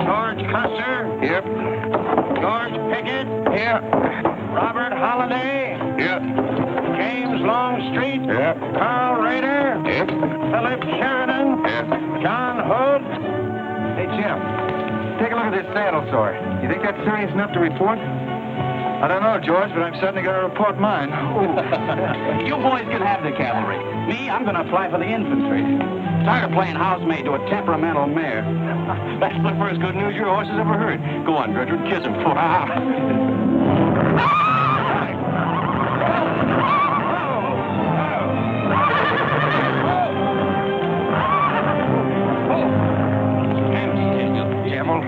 George Custer. Here. George Pickett. Here. Robert Holliday. Here. James Longstreet. Here. Carl Rader. Here. Philip Sheridan. Here. John Hood. Hey, Jim. Take a look at this saddle sore. You think that's serious enough to report? I don't know, George, but I'm certainly going to report mine. You boys can have the cavalry. Me, I'm going to apply for the infantry. Tired of playing housemaid to a temperamental mare. That's the first good news your horse has ever heard. Go on, Gertrude, kiss him for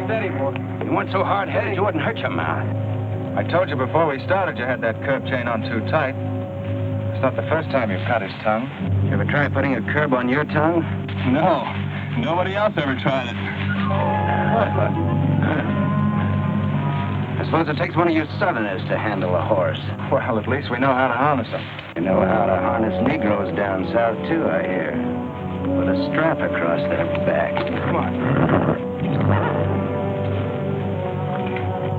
Steady, boy. You weren't so hard-headed you wouldn't hurt your mouth. I told you before we started you had that curb chain on too tight. It's not the first time you've cut his tongue. You ever try putting a curb on your tongue? No, nobody else ever tried it. I suppose it takes one of you Southerners to handle a horse. Well, at least we know how to harness them. You know how to harness Negroes down south, too, I hear. With a strap across their back. Come on.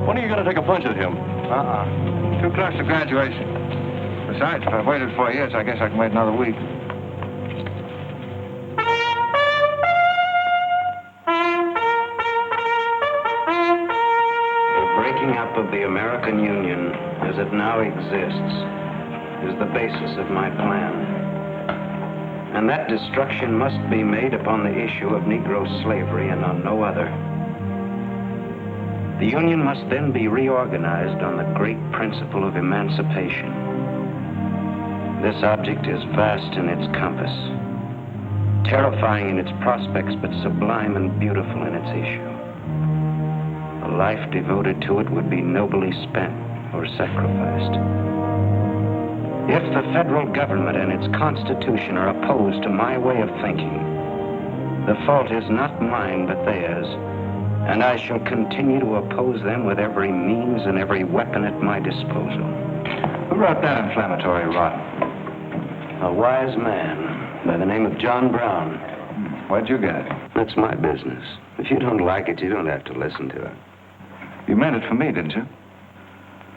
When are you going to take a punch at him? Too close to graduation. Besides, if I've waited 4 years, I guess I can wait another week. The breaking up of the American Union, as it now exists, is the basis of my plan. And that destruction must be made upon the issue of Negro slavery and on no other. The Union must then be reorganized on the great principle of emancipation. This object is vast in its compass, terrifying in its prospects, but sublime and beautiful in its issue. A life devoted to it would be nobly spent or sacrificed. If the federal government and its constitution are opposed to my way of thinking, the fault is not mine but theirs. And I shall continue to oppose them with every means and every weapon at my disposal. Who wrote that inflammatory rot? A wise man by the name of John Brown. Where'd you get it? That's my business. If you don't like it, you don't have to listen to it. You meant it for me, didn't you?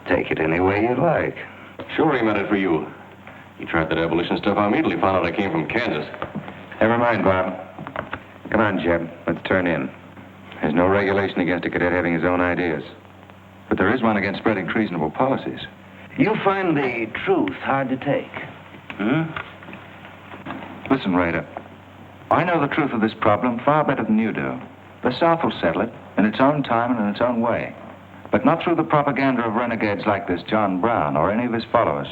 Take it any way you like. Sure he meant it for you. He tried that abolition stuff on me till he found out I came from Kansas. Never mind, Bob. Come on, Jeb. Let's turn in. There's no regulation against a cadet having his own ideas. But there is one against spreading treasonable policies. You find the truth hard to take. Listen, Rader. I know the truth of this problem far better than you do. The South will settle it in its own time and in its own way. But not through the propaganda of renegades like this John Brown or any of his followers.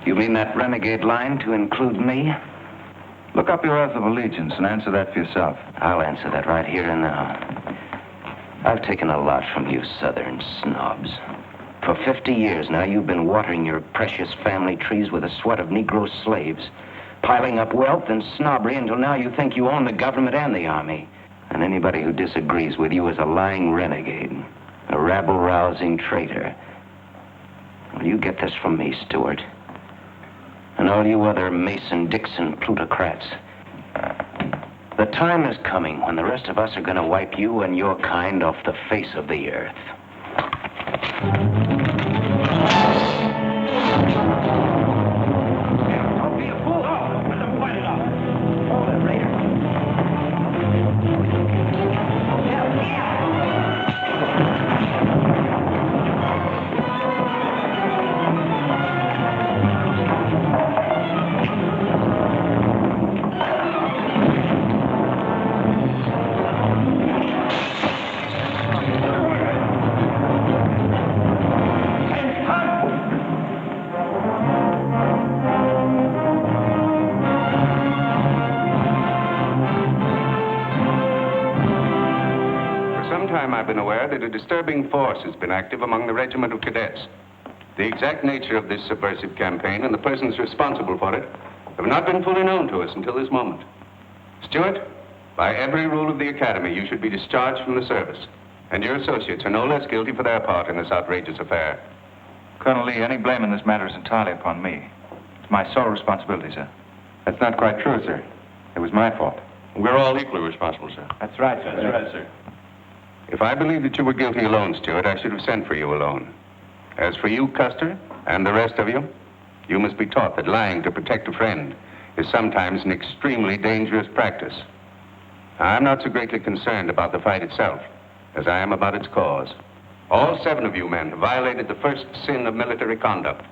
You mean that renegade line to include me? Look up your oath of allegiance and answer that for yourself. I'll answer that right here and now. I've taken a lot from you Southern snobs. For 50 years now, you've been watering your precious family trees with the sweat of Negro slaves, piling up wealth and snobbery until now you think you own the government and the army. And anybody who disagrees with you is a lying renegade, a rabble-rousing traitor. Well, you get this from me, Stuart. And all you other Mason-Dixon plutocrats. The time is coming when the rest of us are going to wipe you and your kind off the face of the earth. Don't be a fool. Let them fight it out. Hold it, Raider. I've been aware that a disturbing force has been active among the regiment of cadets. The exact nature of this subversive campaign and the persons responsible for it have not been fully known to us until this moment. Stuart, by every rule of the academy, you should be discharged from the service, and your associates are no less guilty for their part in this outrageous affair. Colonel Lee, any blame in this matter is entirely upon me. It's my sole responsibility, sir. That's not quite true, sir. It was my fault. We're all equally responsible, sir. That's right, sir. That's right, sir. If I believed that you were guilty alone, Stuart, I should have sent for you alone. As for you, Custer, and the rest of you, you must be taught that lying to protect a friend is sometimes an extremely dangerous practice. I'm not so greatly concerned about the fight itself as I am about its cause. All 7 of you men have violated the first sin of military conduct,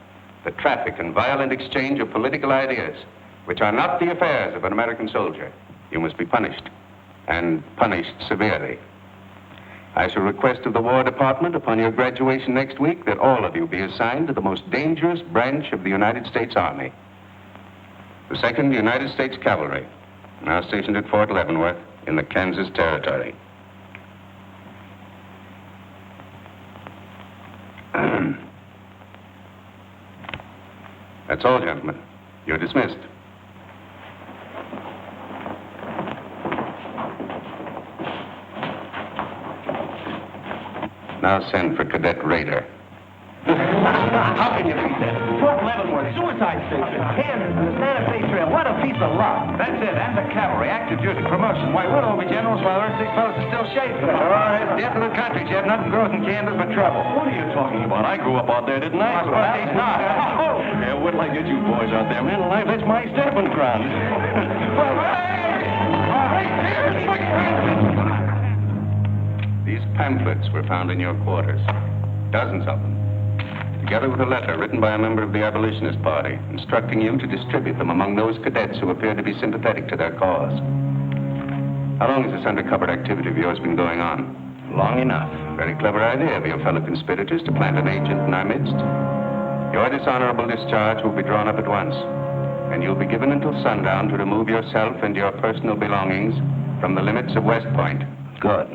the traffic and violent exchange of political ideas, which are not the affairs of an American soldier. You must be punished, and punished severely. I shall request of the War Department upon your graduation next week that all of you be assigned to the most dangerous branch of the United States Army. The 2nd United States Cavalry, now stationed at Fort Leavenworth in the Kansas Territory. That's all, gentlemen. You're dismissed. Now send for Cadet Raider. How can you beat that? Fort Leavenworth, suicide station, Kansas, and the Santa Fe Trail. What a piece of luck. That's it. And the cavalry, active duty, promotion. Why, we'll all be generals while the rest of these fellows are still shaving. Oh, it's death of the country, Jeb. Nothing grows in Kansas but trouble. What are you talking about? I grew up out there, didn't I? Well, he's not. Yeah, wait till I get you boys out there, man. Life, that's my stamping ground. These pamphlets were found in your quarters. Dozens of them. Together with a letter written by a member of the abolitionist party, instructing you to distribute them among those cadets who appeared to be sympathetic to their cause. How long has this undercover activity of yours been going on? Long enough. Very clever idea of your fellow conspirators to plant an agent in our midst. Your dishonorable discharge will be drawn up at once, and you'll be given until sundown to remove yourself and your personal belongings from the limits of West Point. Good.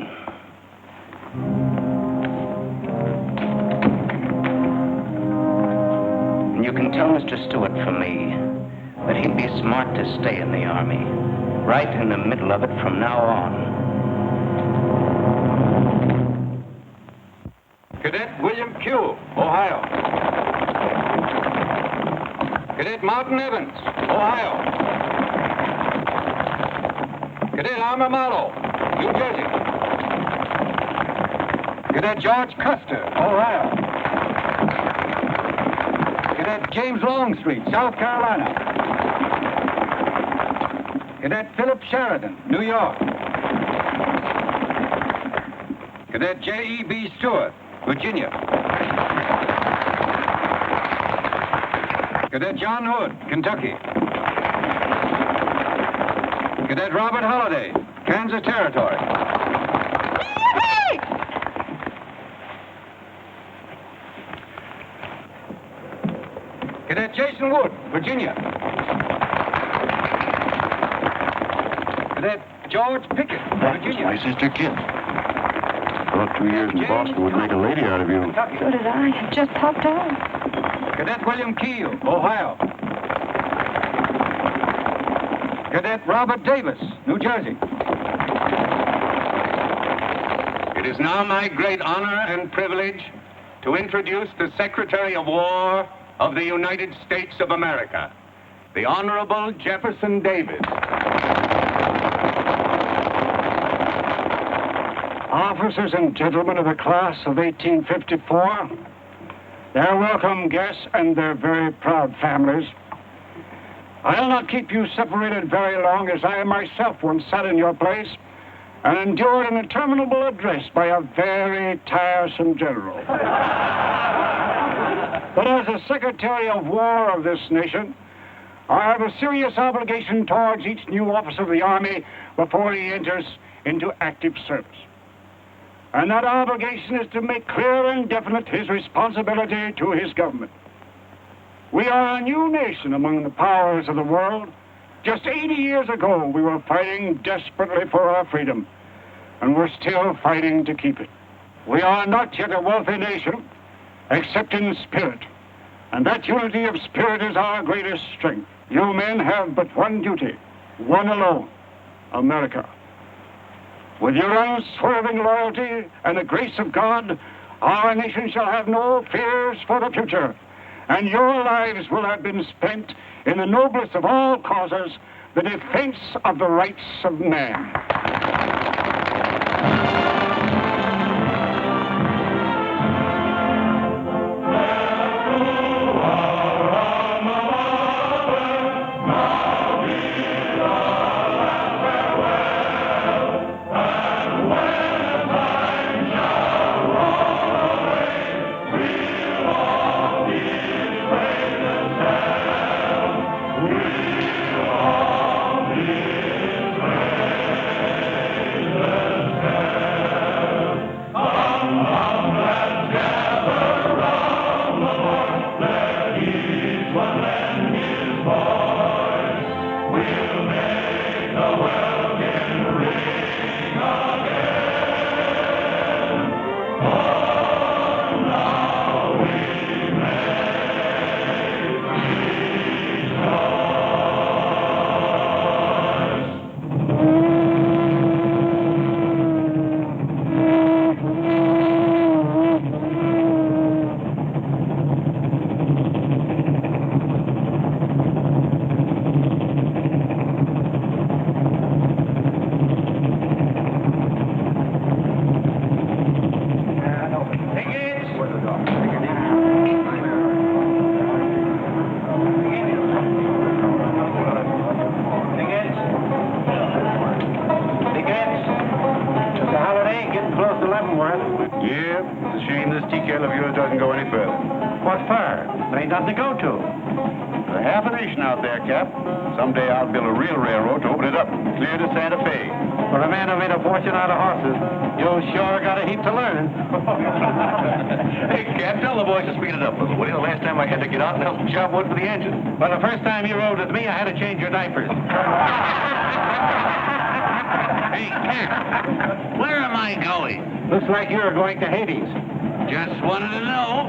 And you can tell Mr. Stuart from me that he'd be smart to stay in the Army, right in the middle of it from now on. Cadet William Pugh, Ohio. Cadet Martin Evans, Ohio. Cadet Armour Marlowe, New Jersey. Cadet George Custer, Ohio. Cadet James Longstreet, South Carolina. Cadet Philip Sheridan, New York. Cadet J.E.B. Stuart, Virginia. Cadet John Hood, Kentucky. Cadet Robert Holliday, Kansas Territory. Cadet Jason Wood, Virginia. Cadet George Pickett, Virginia. My sister Kit. About 2 years in Boston would make a lady out of you. So did I. It just popped out. Cadet William Keel, Ohio. Cadet Robert Davis, New Jersey. It is now my great honor and privilege to introduce the Secretary of War of the United States of America, the Honorable Jefferson Davis. Officers and gentlemen of the class of 1854, their welcome guests and their very proud families, I'll not keep you separated very long, as I myself once sat in your place and endured an interminable address by a very tiresome general. But as the Secretary of War of this nation, I have a serious obligation towards each new officer of the Army before he enters into active service. And that obligation is to make clear and definite his responsibility to his government. We are a new nation among the powers of the world. Just 80 years ago, we were fighting desperately for our freedom, and we're still fighting to keep it. We are not yet a wealthy nation, except in spirit, and that unity of spirit is our greatest strength. You men have but one duty, one alone: America. With your unswerving loyalty and the grace of God, our nation shall have no fears for the future, and your lives will have been spent in the noblest of all causes, the defense of the rights of man. Someday I'll build a real railroad to open it up clear to Santa Fe. For a man who made a fortune out of horses, you sure got a heap to learn. Hey, Cap, tell the boys to speed it up a little. Well, the last time I had to get out and help them chop wood for the engine. Well, the first time you rode with me, I had to change your diapers. Hey, Cap, where am I going? Looks like you're going to Hades. Just wanted to know.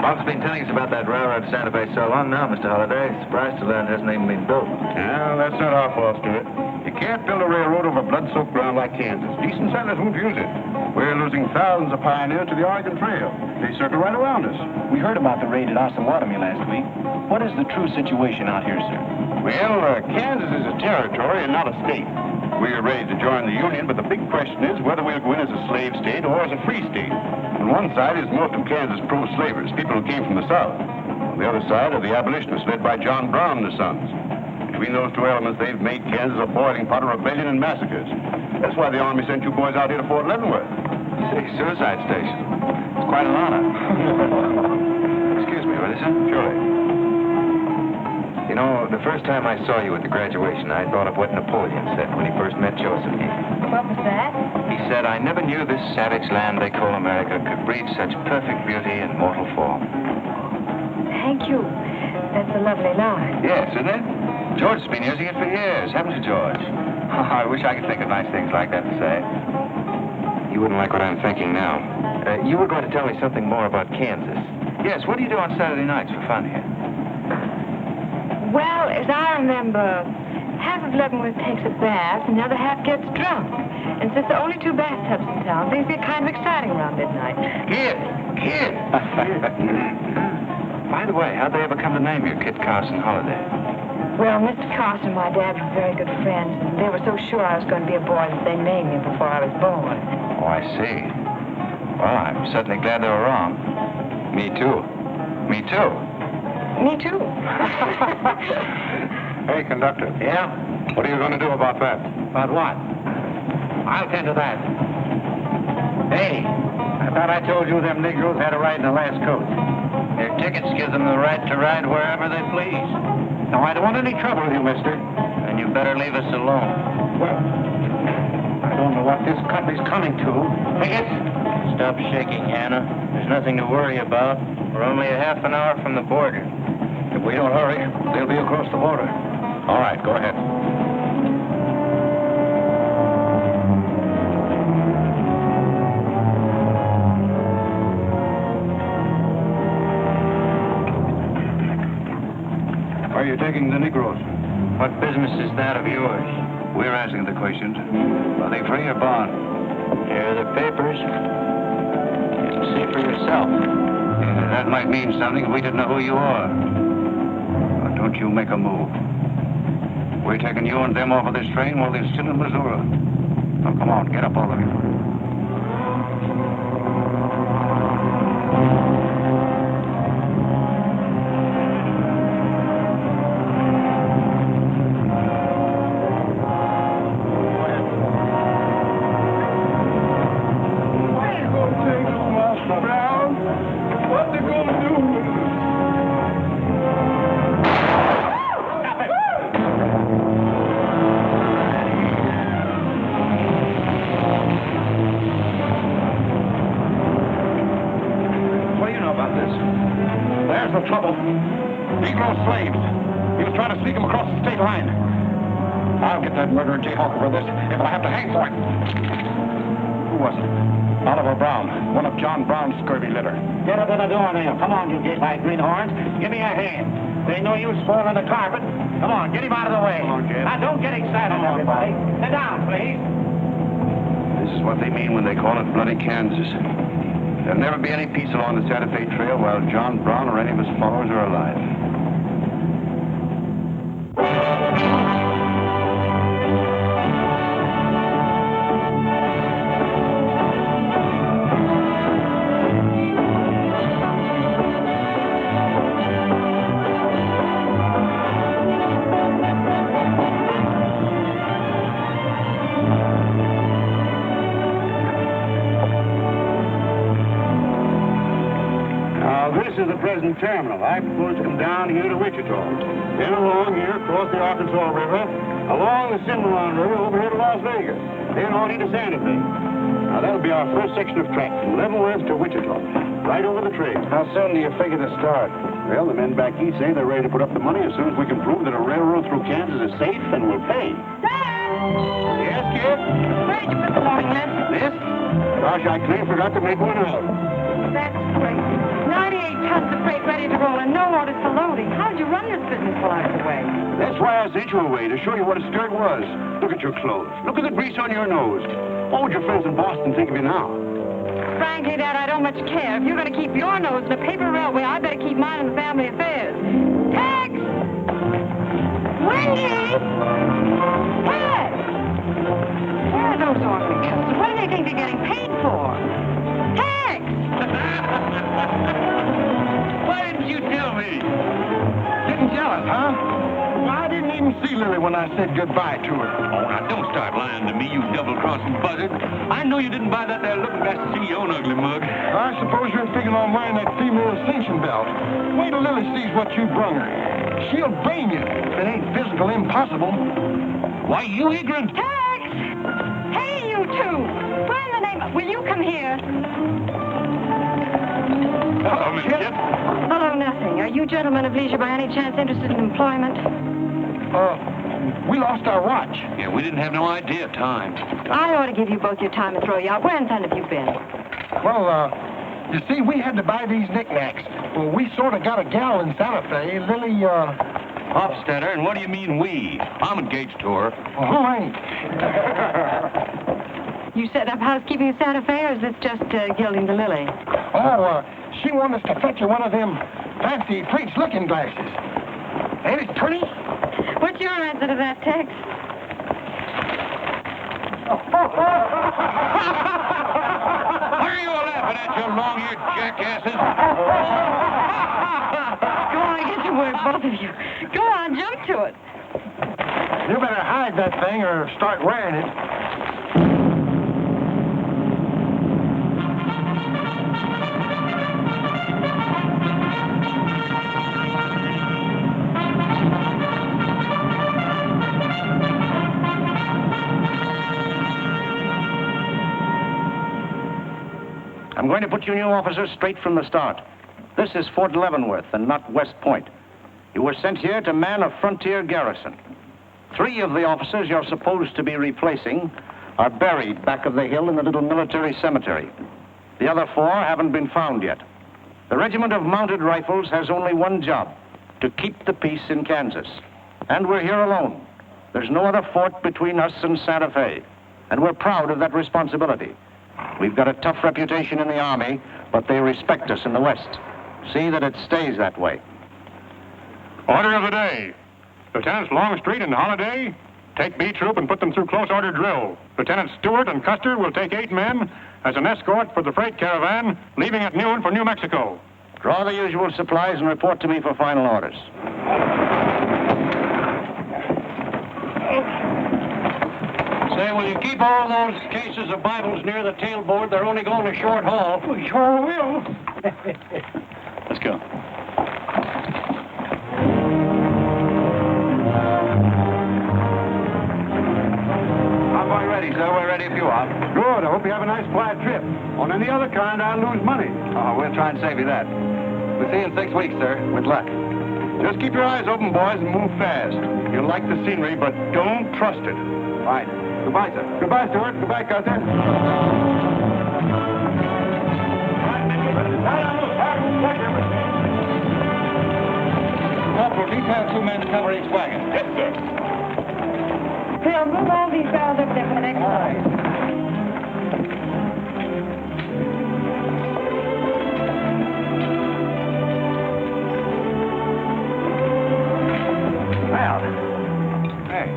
Bob's been telling us about that railroad to Santa Fe so long now, Mr. Holliday. Surprised to learn it hasn't even been built. Well, that's not our fault, Stuart. You can't build a railroad over blood-soaked ground like Kansas. Decent settlers won't use it. We're losing thousands of pioneers to the Oregon Trail. They circle right around us. We heard about the raid at Osawatomie last week. What is the true situation out here, sir? Well, Kansas is a territory and not a state. We're ready to join the Union, but the big question is whether we'll go in as a slave state or as a free state. On one side is most of Kansas pro-slavers, people who came from the South. On the other side are the abolitionists led by John Brown and his sons. Between those two elements, they've made Kansas a boiling pot of rebellion and massacres. That's why the Army sent you boys out here to Fort Leavenworth. Say, suicide station. It's quite an honor. Excuse me, will you, sir? Surely. You know, the first time I saw you at the graduation, I thought of what Napoleon said when he first met Josephine. What was that? He said, I never knew this savage land they call America could breed such perfect beauty in mortal form. Thank you. That's a lovely line. Yes, isn't it? George's been using it for years, haven't you, George? I wish I could think of nice things like that to say. You wouldn't like what I'm thinking now. You were going to tell me something more about Kansas. Yes, what do you do on Saturday nights for fun here? Well, as I remember, half of Leavenworth takes a bath and the other half gets drunk. And since there are only 2 bathtubs in town, things get kind of exciting around midnight. Kid! By the way, how'd they ever come to name you Kit Carson Holliday? Well, Mr. Carson and my dad were very good friends, and they were so sure I was going to be a boy that they named me before I was born. Oh, I see. Well, I'm certainly glad they were wrong. Me too. Me too. Hey, conductor. Yeah? What are you going to do about that? About what? I'll tend to that. Hey, I thought I told you them Negroes had a right in the last coach. Their tickets give them the right to ride wherever they please. Now, I don't want any trouble with you, mister. And you better leave us alone. Well, I don't know what this country's coming to. Tickets? Stop shaking, Hannah. There's nothing to worry about. We're only a half an hour from the border. If we don't hurry, they'll be across the border. All right, go ahead. Where are you taking the Negroes? What business is that of yours? We're asking the questions. Are they free or bond? Here are the papers. You can see for yourself. Yeah, that might mean something if we didn't know who you are. But don't you make a move. We're taking you and them off of this train while they're still in Missouri. Now, come on, get up, all of you. For this, if I have to hang for it. Who was it? Oliver Brown, one of John Brown's scurvy litter. Get up to the door now. Come on, you gate-eyed greenhorns. Give me a hand. They know you spoiling the carpet. Come on, get him out of the way. Come on, Jed. Now, don't get excited, everybody. Sit down, please. This is what they mean when they call it bloody Kansas. There'll never be any peace along the Santa Fe Trail while John Brown or any of his followers are alive. Present terminal. I propose to come down here to Wichita, then along here across the Arkansas River, along the Cimarron River over here to Las Vegas, then on into Santa Fe. Now that'll be our first section of track from Leavenworth to Wichita, right over the trail. How soon do you figure to start? Well, the men back east say they're ready to put up the money as soon as we can prove that a railroad through Kansas is safe and will pay. Dad! Yes, kid? Where'd you put the loading list? This? Gosh, I clean forgot to make one out. That's great. 98 tons of freight ready to roll and no orders for loading. How'd you run this business while I was away? That's why I sent you away, to show you what a skirt was. Look at your clothes. Look at the grease on your nose. What would your friends in Boston think of you now? Frankly, Dad, I don't much care. If you're going to keep your nose in a paper railway, I better keep mine in the family affairs. Tex! Wendy! Tex! Where are those orphan customers? What do they think they're getting paid for? Tex! Why didn't you tell me? Didn't tell us, huh? Well, I didn't even see Lily when I said goodbye to her. Oh, now don't start lying to me, you double-crossing buzzard. I know you didn't buy that there looking glass to see your own ugly mug. I suppose you're figuring on wearing that female cinching belt. Wait till Lily sees what you brung her. She'll brain you. If it ain't physical impossible. Why, you ignorant. Tex! Hey, you two! Where in the name of... Will you come here? Hello, Miss Kit. Hello, nothing. Are you gentlemen of leisure by any chance interested in employment? We lost our watch. Yeah, we didn't have no idea of time. I ought to give you both your time and throw you out. Where in town have you been? Well, you see, we had to buy these knickknacks. Well, we sort of got a gal in Santa Fe. Lily, Hofstadter, and what do you mean we? I'm engaged to her. Well, who ain't? You set up housekeeping in Santa Fe, or is this just gilding the lily? She wanted us to fetch her one of them fancy French-looking glasses. Ain't it pretty? What's your answer to that, Tex? What are you all laughing at, you long-eared jackasses? Go on, get to work, both of you. Go on, jump to it. You better hide that thing or start wearing it. I'm going to put you new officers straight from the start. This is Fort Leavenworth and not West Point. You were sent here to man a frontier garrison. 3 of the officers you're supposed to be replacing are buried back of the hill in the little military cemetery. The other 4 haven't been found yet. The Regiment of Mounted Rifles has only one job, to keep the peace in Kansas. And we're here alone. There's no other fort between us and Santa Fe. And we're proud of that responsibility. We've got a tough reputation in the Army, but they respect us in the West. See that it stays that way. Order of the day. Lieutenants Longstreet and Holliday take B Troop and put them through close order drill. Lieutenants Stuart and Custer will take 8 men as an escort for the freight caravan, leaving at noon for New Mexico. Draw the usual supplies and report to me for final orders. Say, will you keep all those cases of Bibles near the tailboard? They're only going a short haul. We sure will. Let's go. Convoy ready, sir. We're ready if you are. Good. I hope you have a nice quiet trip. On any other kind, I'll lose money. Oh, we'll try and save you that. We'll see you in 6 weeks, sir. With luck. Just keep your eyes open, boys, and move fast. You'll like the scenery, but don't trust it. Right. Goodbye, sir. Goodbye, Stuart. Goodbye, Custer. Corporal, detail 2 men to cover each wagon. Yes, sir. Phil, move all these barrels over there for the next one. Well, hey,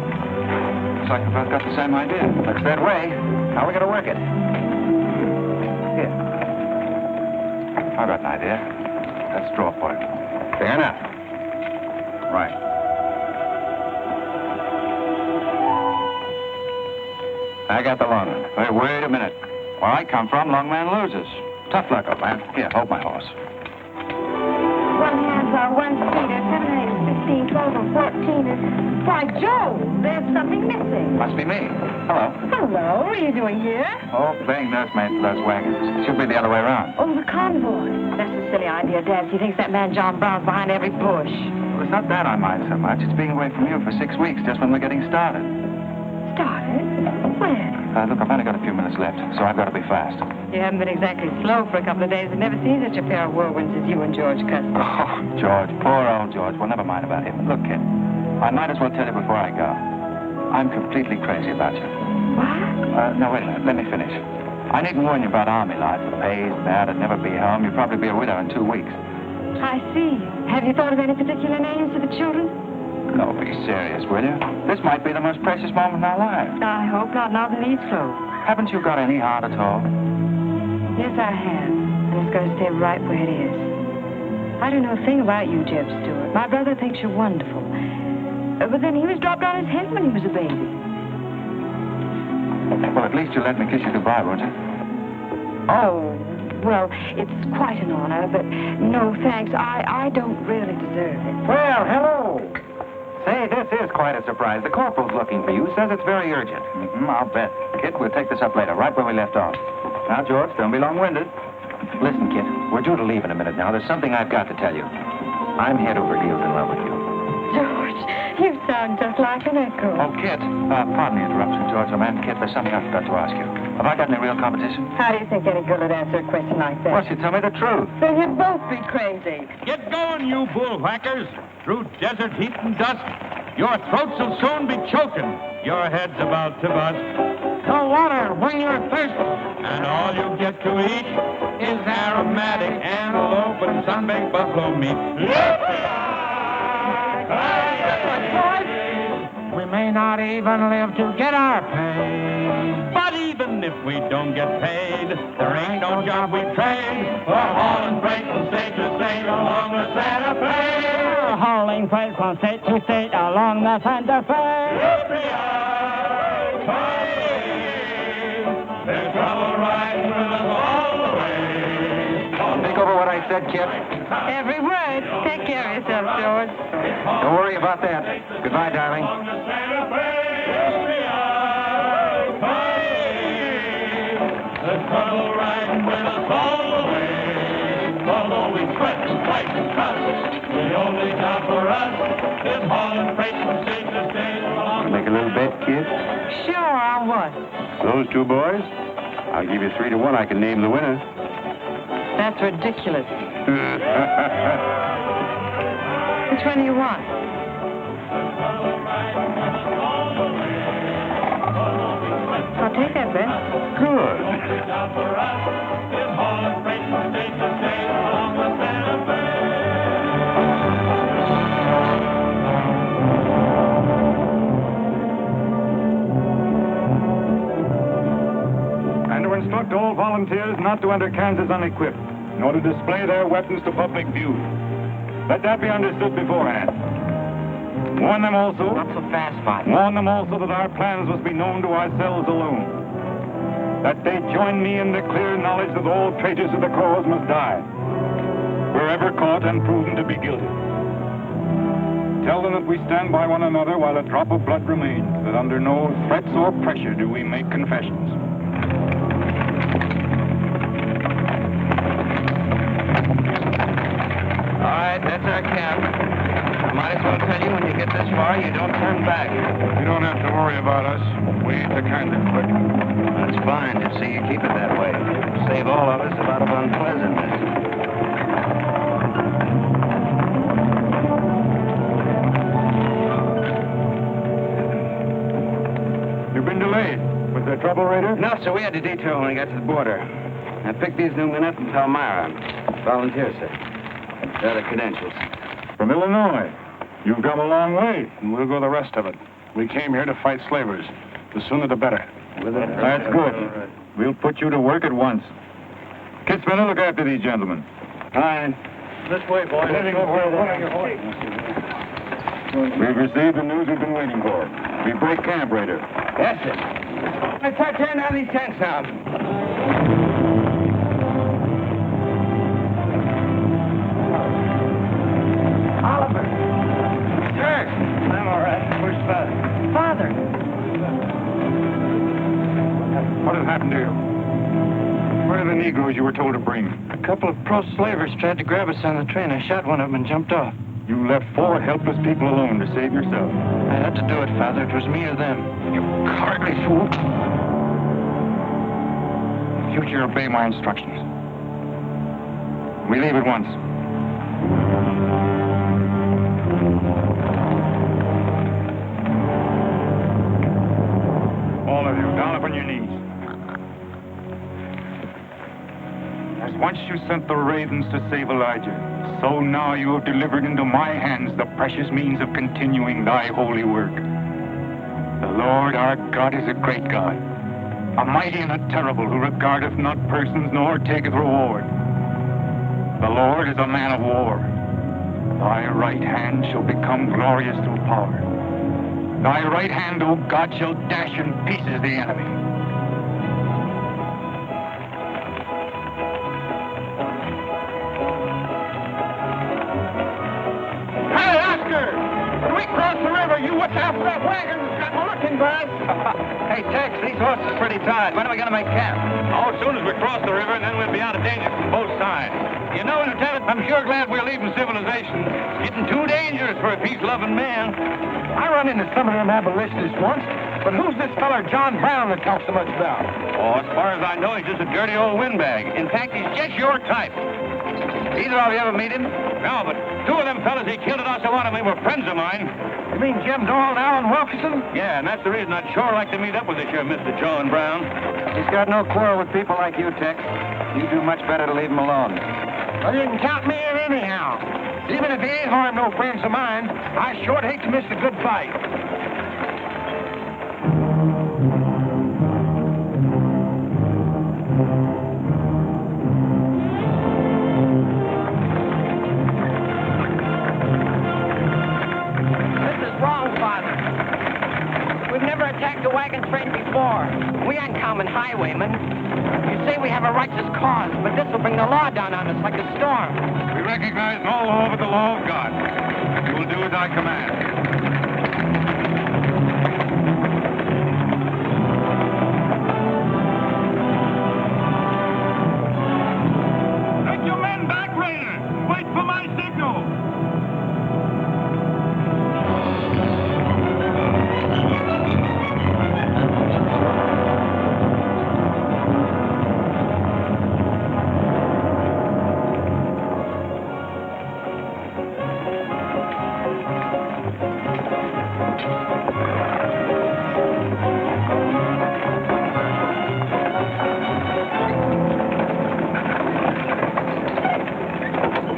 looks like we both got the same idea. Looks that way. How are we going to work it? Here. I've got an idea. Let's draw for it. Fair enough. Right. I got the long one. Hey, wait a minute. Where I come from, long man loses. Tough luck, old man. Here, hold my horse. 1 handsaw, 1 teeter, 7 8 15, 12 and 14 is... Why, Joe, there's something missing. Must be me. Hello. Hello, what are you doing here? Oh, playing nursemaid for those wagons. Should be the other way around. Oh, the convoy. That's a silly idea, Dad. He thinks that man John Brown's behind every bush. Well, it's not that I mind so much. It's being away from you for 6 weeks, just when we're getting started. Started? When? Look, I've only got a few minutes left, so I've got to be fast. You haven't been exactly slow for a couple of days. I've never seen such a pair of whirlwinds as you and George Custer. Oh, George, poor old George. Well, never mind about him. Look, kid, I might as well tell you before I go. I'm completely crazy about you. What? No, wait a minute. Let me finish. I needn't warn you about army life. The pay's bad. I'd never be home. You'd probably be a widow in 2 weeks. I see. Have you thought of any particular names for the children? No, be serious, will you? This might be the most precious moment in our lives. I hope not. Now the lead's slow. Haven't you got any heart at all? Yes, I have. And it's going to stay right where it is. I don't know a thing about you, J.E.B. Stuart. My brother thinks you're wonderful. But then he was dropped on his head when he was a baby. Well, at least you'll let me kiss you goodbye, won't you? Oh, well, it's quite an honor, but no thanks. I don't really deserve it. Well, hello. Say, this is quite a surprise. The corporal's looking for you. Says it's very urgent. I'll bet. Kit, we'll take this up later, right where we left off. Now, George, don't be long-winded. Listen, Kit, we're due to leave in a minute now. There's something I've got to tell you. I'm head over heels in love with you. George, you sound just like an echo. Oh, Kit, pardon the interruption, George. Oh, man, Kit, there's something I forgot to ask you. Have I got any real competition? How do you think any girl would answer a question like that? Well, she tell me the truth. Then you'd both be crazy. Get going, you bullwhackers. Through desert heat and dust, your throats will soon be choking. Your head's about to bust. The water when you're thirsty. And all you get to eat is aromatic antelope and sun-baked buffalo meat. We may not even live to get our pay. But even if we don't get paid, there ain't no job we trade for hauling freight from state to state along the Santa Fe. Hauling freight from state to state along the Santa Fe. There's trouble riding with us all the way. Think over what I said, Kit. Every word. Take care of yourself, George. Don't worry about that. Goodbye, darling. There's trouble riding with us all the way. Although we sweat and fight and cuss, the only job for us is hauling freight from state to state along. Make a little bet, kid? Sure, on what? Those 2 boys? I'll give you 3 to 1. I can name the winner. That's ridiculous. Which one do you want? I'll take that bet. Good. instruct all volunteers not to enter Kansas unequipped, nor to display their weapons to public view. Let that be understood beforehand. Warn them also... Not so fast, Father. Warn them also that our plans must be known to ourselves alone. That they join me in the clear knowledge that all traitors of the cause must die, wherever caught and proven to be guilty. Tell them that we stand by one another while a drop of blood remains, that under no threats or pressure do we make confessions. All right, that's our camp. I might as well tell you when you get this far, you don't turn back. You don't have to worry about us. We ain't the kind that quit. That's fine. Just see you keep it that way. Save all of us a lot of unpleasantness. You've been delayed. Was there trouble, Raider? No, sir, we had to detour when we got to the border. I picked these new men up from Palmyra. Volunteer, sir. They're the credentials. From Illinois. You've come a long way, and we'll go the rest of it. We came here to fight slavers. The sooner the better. That's good. We'll put you to work at once. Kit Spinner, look after these gentlemen. Fine. This way, boys. We've received the news we've been waiting for. We break camp, Raider. Yes, sir. Let's start tearing down these tents now. Oliver. Sir. I'm all right. Where's Father? Father. What has happened to you? Where are the Negroes you were told to bring? A couple of pro-slavers tried to grab us on the train. I shot one of them and jumped off. You left 4 helpless people alone to save yourself. I had to do it, Father. It was me or them. You cowardly fool. In future, obey my instructions. We leave at once. All of you, down upon your knees. As once you sent the ravens to save Elijah, so now you have delivered into my hands the precious means of continuing thy holy work. The Lord our God is a great God, a mighty and a terrible, who regardeth not persons nor taketh reward. The Lord is a man of war. Thy right hand shall become glorious through power. Thy right hand, O God, shall dash in pieces the enemy. Hey, Oscar! When we cross the river, you watch out for that wagon that's got my looking glass. Hey, Tex, these horses are pretty tired. When are we going to make camp? Oh, as soon as we cross the river, and then we'll be out of danger from both sides. You know, Lieutenant, I'm sure glad we're leaving civilization. It's getting too dangerous for a peace-loving man. I run into some of them abolitionists once, but who's this feller John Brown that talks so much about? Oh, as far as I know, he's just a dirty old windbag. In fact, he's just your type. Either of you ever meet him? No, but 2 of them fellas he killed at Osawatomie were friends of mine. You mean Jim Doyle and Alan Wilkinson? Yeah, and that's the reason I'd sure like to meet up with you, Mr. John Brown. He's got no quarrel with people like you, Tex. You do much better to leave him alone. Well, you can count me in anyhow. Even if he ain't harmed no friends of mine, I sure hate to miss a good fight. This is wrong, Father. We've never attacked a wagon train before. We aren't common highwaymen. You say we have a righteous cause, but this will bring the law down on us like a storm. We recognize no law but the law of God. You will do as I command. Take your men back, Raider. Wait for my signal.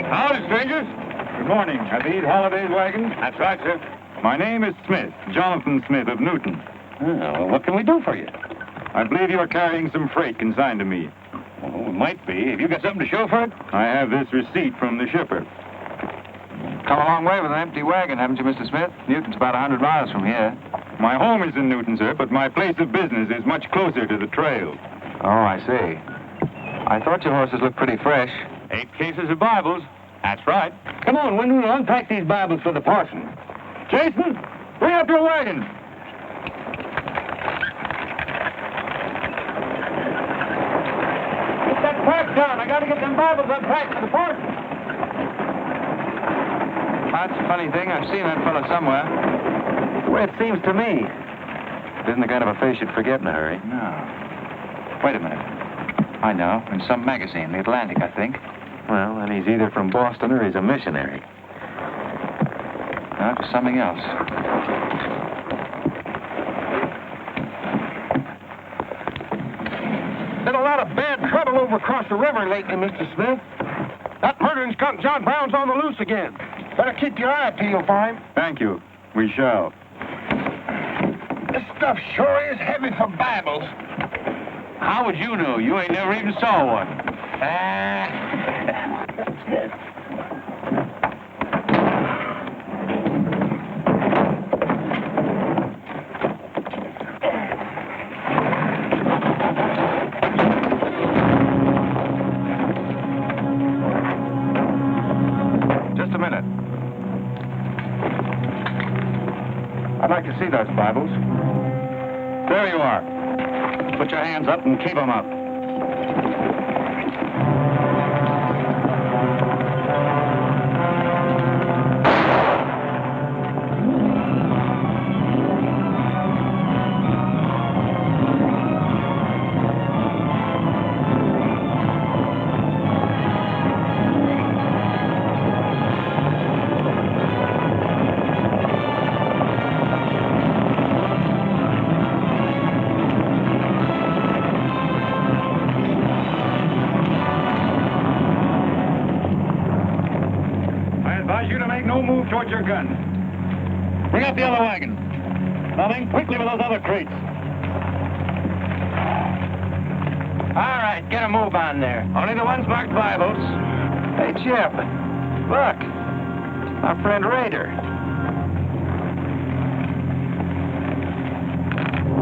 Howdy, strangers. Good morning. Are these Holliday's wagons? That's right, sir. My name is Smith, Jonathan Smith of Newton. Oh, well, what can we do for you? I believe you're carrying some freight consigned to me. Oh, it might be. Have you got something to show for it? I have this receipt from the shipper. Come a long way with an empty wagon, haven't you, Mr. Smith? Newton's about 100 miles from here. My home is in Newton, sir, but my place of business is much closer to the trail. Oh, I see. I thought your horses looked pretty fresh. 8 cases of Bibles. That's right. Come on, when we'll unpack these Bibles for the parson. Jason, bring up your wagon. Get that pack down. I got to get them Bibles unpacked for the parson. That's a funny thing. I've seen that fellow somewhere. It's the way it seems to me. It isn't the kind of a face you'd forget in a hurry. No. Wait a minute. I know. In some magazine, The Atlantic, I think. Well, then he's either from Boston or he's a missionary. Now, to something else. Been a lot of bad trouble over across the river lately, Mr. Smith. That murdering skunk John Brown's on the loose again. Better keep your eye peeled for him. Thank you. We shall. This stuff sure is heavy for Bibles. How would you know? You ain't never even saw one. Just a minute. I'd like to see those Bibles. There you are. Put your hands up and keep them up. Towards your gun. Bring up the other wagon. Now then, quickly with those other crates. All right, get a move on there. Only the ones marked Bibles. Hey, J.E.B. Look. Our friend Raider.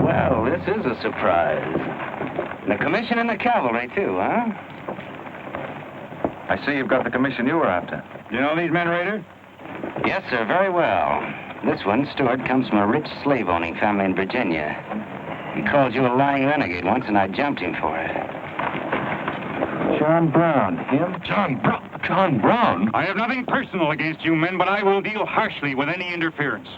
Well, this is a surprise. And a commission in the cavalry, too, huh? I see you've got the commission you were after. You know these men, Raider? Yes, sir, very well. This one, Stuart, comes from a rich slave-owning family in Virginia. He called you a lying renegade once, and I jumped him for it. John Brown. Him? John Brown? I have nothing personal against you men, but I will deal harshly with any interference.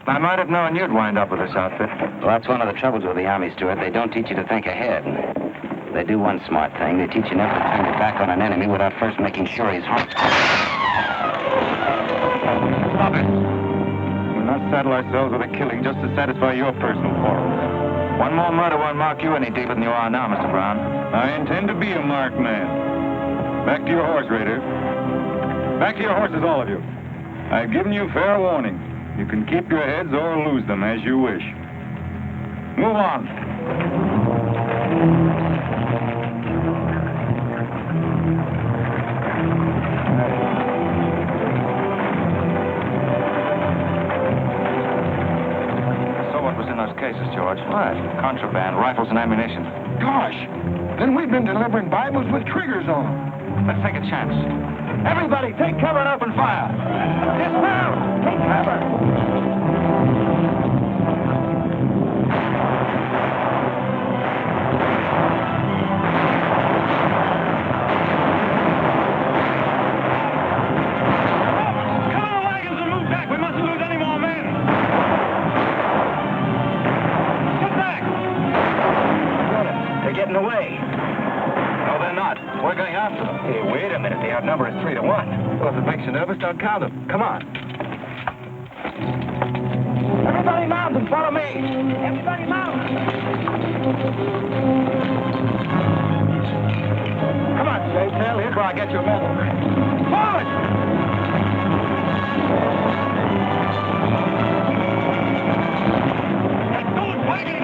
I might have known you'd wind up with this outfit. Well, that's one of the troubles with the Army, Stuart. They don't teach you to think ahead. They do one smart thing. They teach you never to turn your back on an enemy without first making sure he's hurt. Stop it. We'll not saddle ourselves with a killing just to satisfy your personal quarrels. One more murder won't mark you any deeper than you are now, Mr. Brown. I intend to be a marked man. Back to your horse, Raider. Back to your horses, all of you. I've given you fair warning. You can keep your heads or lose them as you wish. Move on. Cases, George. What? Contraband, rifles, and ammunition. Gosh, then we've been delivering Bibles with triggers on them. Let's take a chance. Everybody, take cover and open fire. Dismount! Take cover! Hey, wait a minute. The outnumber is 3 to 1. Well, if it makes you nervous, don't count them. Come on. Everybody mount and follow me. Everybody mount. Come on, Shaytail. Here's where I get your medal. Forward! Those wagons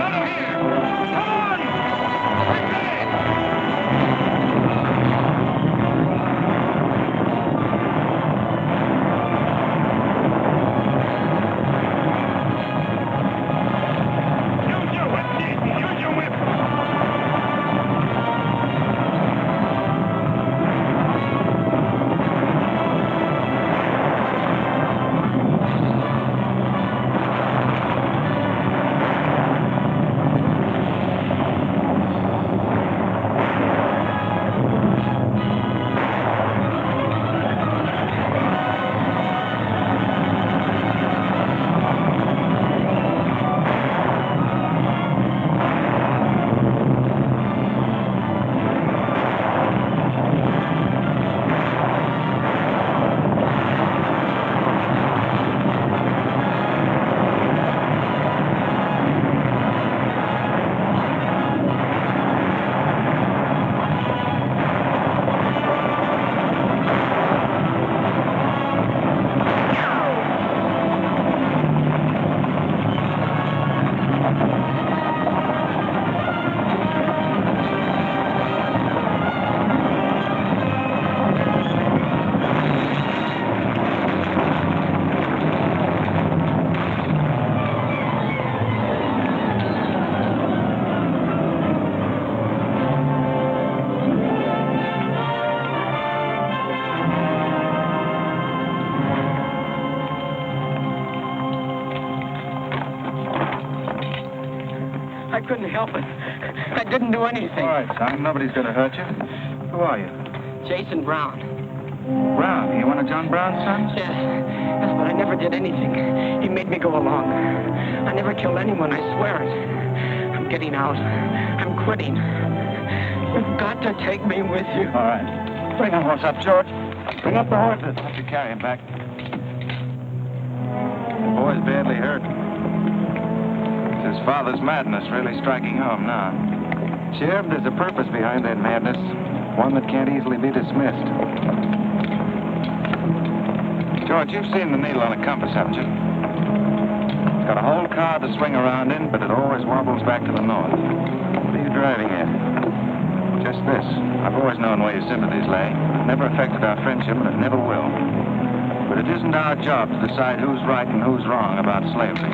couldn't help it. I didn't do anything. All right, son. Nobody's going to hurt you. Who are you? Jason Brown. Brown. You one of John Brown's sons? Yes, but I never did anything. He made me go along. I never killed anyone, I swear it. I'm getting out. I'm quitting. You've got to take me with you. All right. Bring the horse up, George. Bring up the horses. Have to carry him back. The boy's badly hurt. It's his father's madness really striking home now. J.E.B, there's a purpose behind that madness, one that can't easily be dismissed. George, you've seen the needle on a compass, haven't you? It's got a whole car to swing around in, but it always wobbles back to the north. What are you driving at? Just this. I've always known where your sympathies lay. It never affected our friendship, and it never will. But it isn't our job to decide who's right and who's wrong about slavery.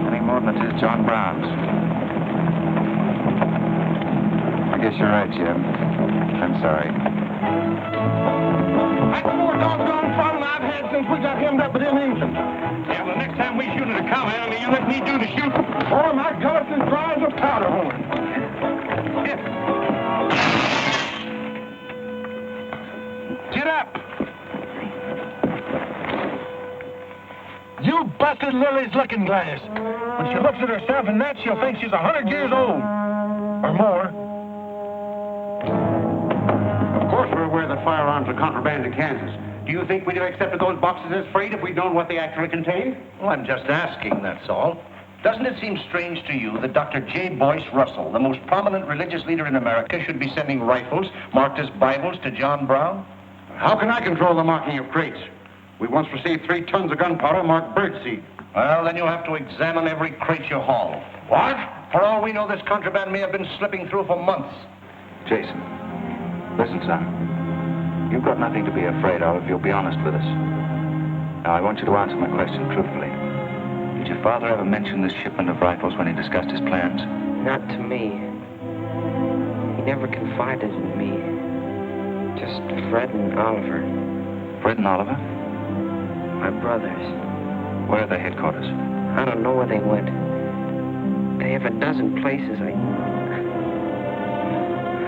Any more than it is John Brown's. I guess you're right, Jim. I'm sorry. That's the more doggone fun I've had since we got hemmed up with them engines. Yeah, well, next time we shoot at a cow enemy, you let me do the shooting. Oh, my God, it's as dry as a powder horn. Get up. You busted Lily's looking glass. When she looks at herself in that, she'll think she's 100 years old. Or more. Of course we're aware that firearms are contraband in Kansas. Do you think we'd have accepted those boxes as freight if we'd known what they actually contained? Well, I'm just asking, that's all. Doesn't it seem strange to you that Dr. J. Boyce Russell, the most prominent religious leader in America, should be sending rifles marked as Bibles to John Brown? How can I control the marking of crates? We once received 3 tons of gunpowder marked birdseed. Well, then you'll have to examine every crate you haul. What? For all we know, this contraband may have been slipping through for months. Jason, listen, son. You've got nothing to be afraid of if you'll be honest with us. Now, I want you to answer my question truthfully. Did your father ever mention this shipment of rifles when he discussed his plans? Not to me. He never confided in me. Just Fred and Oliver. Fred and Oliver? My brothers. Where are their headquarters? I don't know where they went. They have a dozen places. I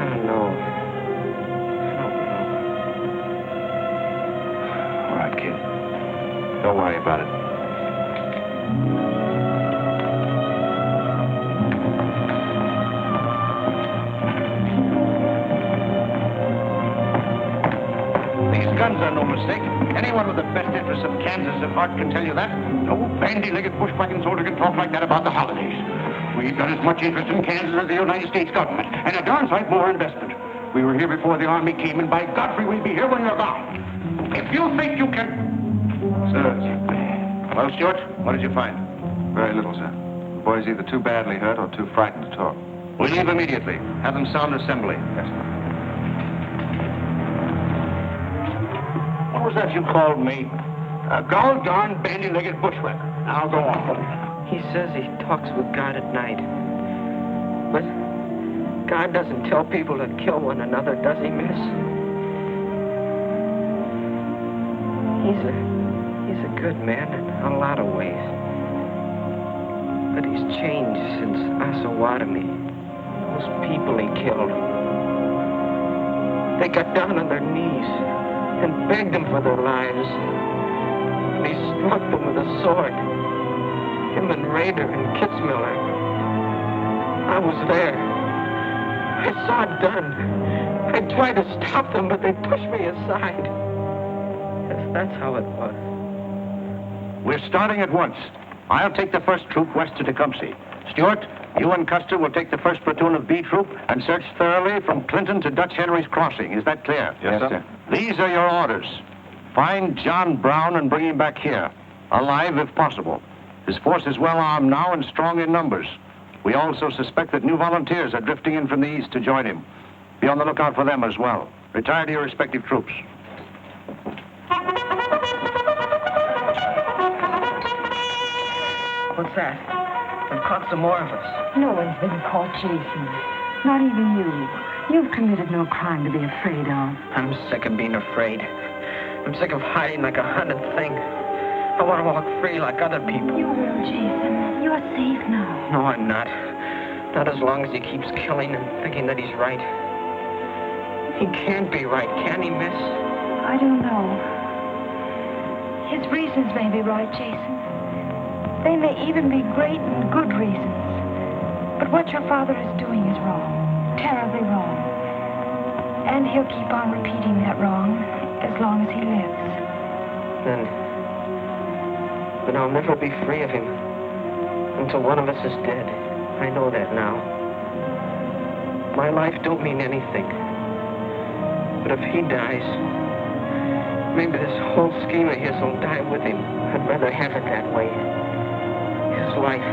don't know. All right, kid. Don't worry about it. These guns are no mistake. Anyone with the best interests of Kansas at heart can tell you that. No bandy-legged bushwhacking soldier can talk like that about the holidays. We've got as much interest in Kansas as the United States government, and a darn sight more investment. We were here before the Army came, and by Godfrey, we'll be here when you're gone. If you think you can... Sir. Well, Stuart, what did you find? Very little, sir. The boy's either too badly hurt or too frightened to talk. We leave immediately. Have them sound assembly. Yes, sir. What was that you called me? A gall-darn bandy-legged bushwhacker. Now go on. He says he talks with God at night. But God doesn't tell people to kill one another, does he, miss? He's a good man in a lot of ways. But he's changed since Osawatomie. Those people he killed. They got down on their knees and begged him for their lives. And he struck them with a sword. Him and Rader and Kitzmiller. I was there. I saw it done. I tried to stop them, but they pushed me aside. Yes, that's how it was. We're starting at once. I'll take the first troop west to Tecumseh. Stuart, you and Custer will take the first platoon of B Troop and search thoroughly from Clinton to Dutch Henry's Crossing. Is that clear? Yes, sir. These are your orders. Find John Brown and bring him back here, alive if possible. His force is well armed now and strong in numbers. We also suspect that new volunteers are drifting in from the east to join him. Be on the lookout for them as well. Retire to your respective troops. What's that? They've caught some more of us. No one's been caught, Jason. Not even you. You've committed no crime to be afraid of. I'm sick of being afraid. I'm sick of hiding like a hunted thing. I want to walk free like other people. You will, Jason. You're safe now. No, I'm not. Not as long as he keeps killing and thinking that he's right. He can't be right, can he, miss? I don't know. His reasons may be right, Jason. They may even be great and good reasons. But what your father is doing is wrong. Terribly wrong. And he'll keep on repeating that wrong as long as he lives. Then I'll never be free of him until one of us is dead. I know that now. My life don't mean anything. But if he dies, maybe this whole scheme of his will die with him. I'd rather have it that way. His life.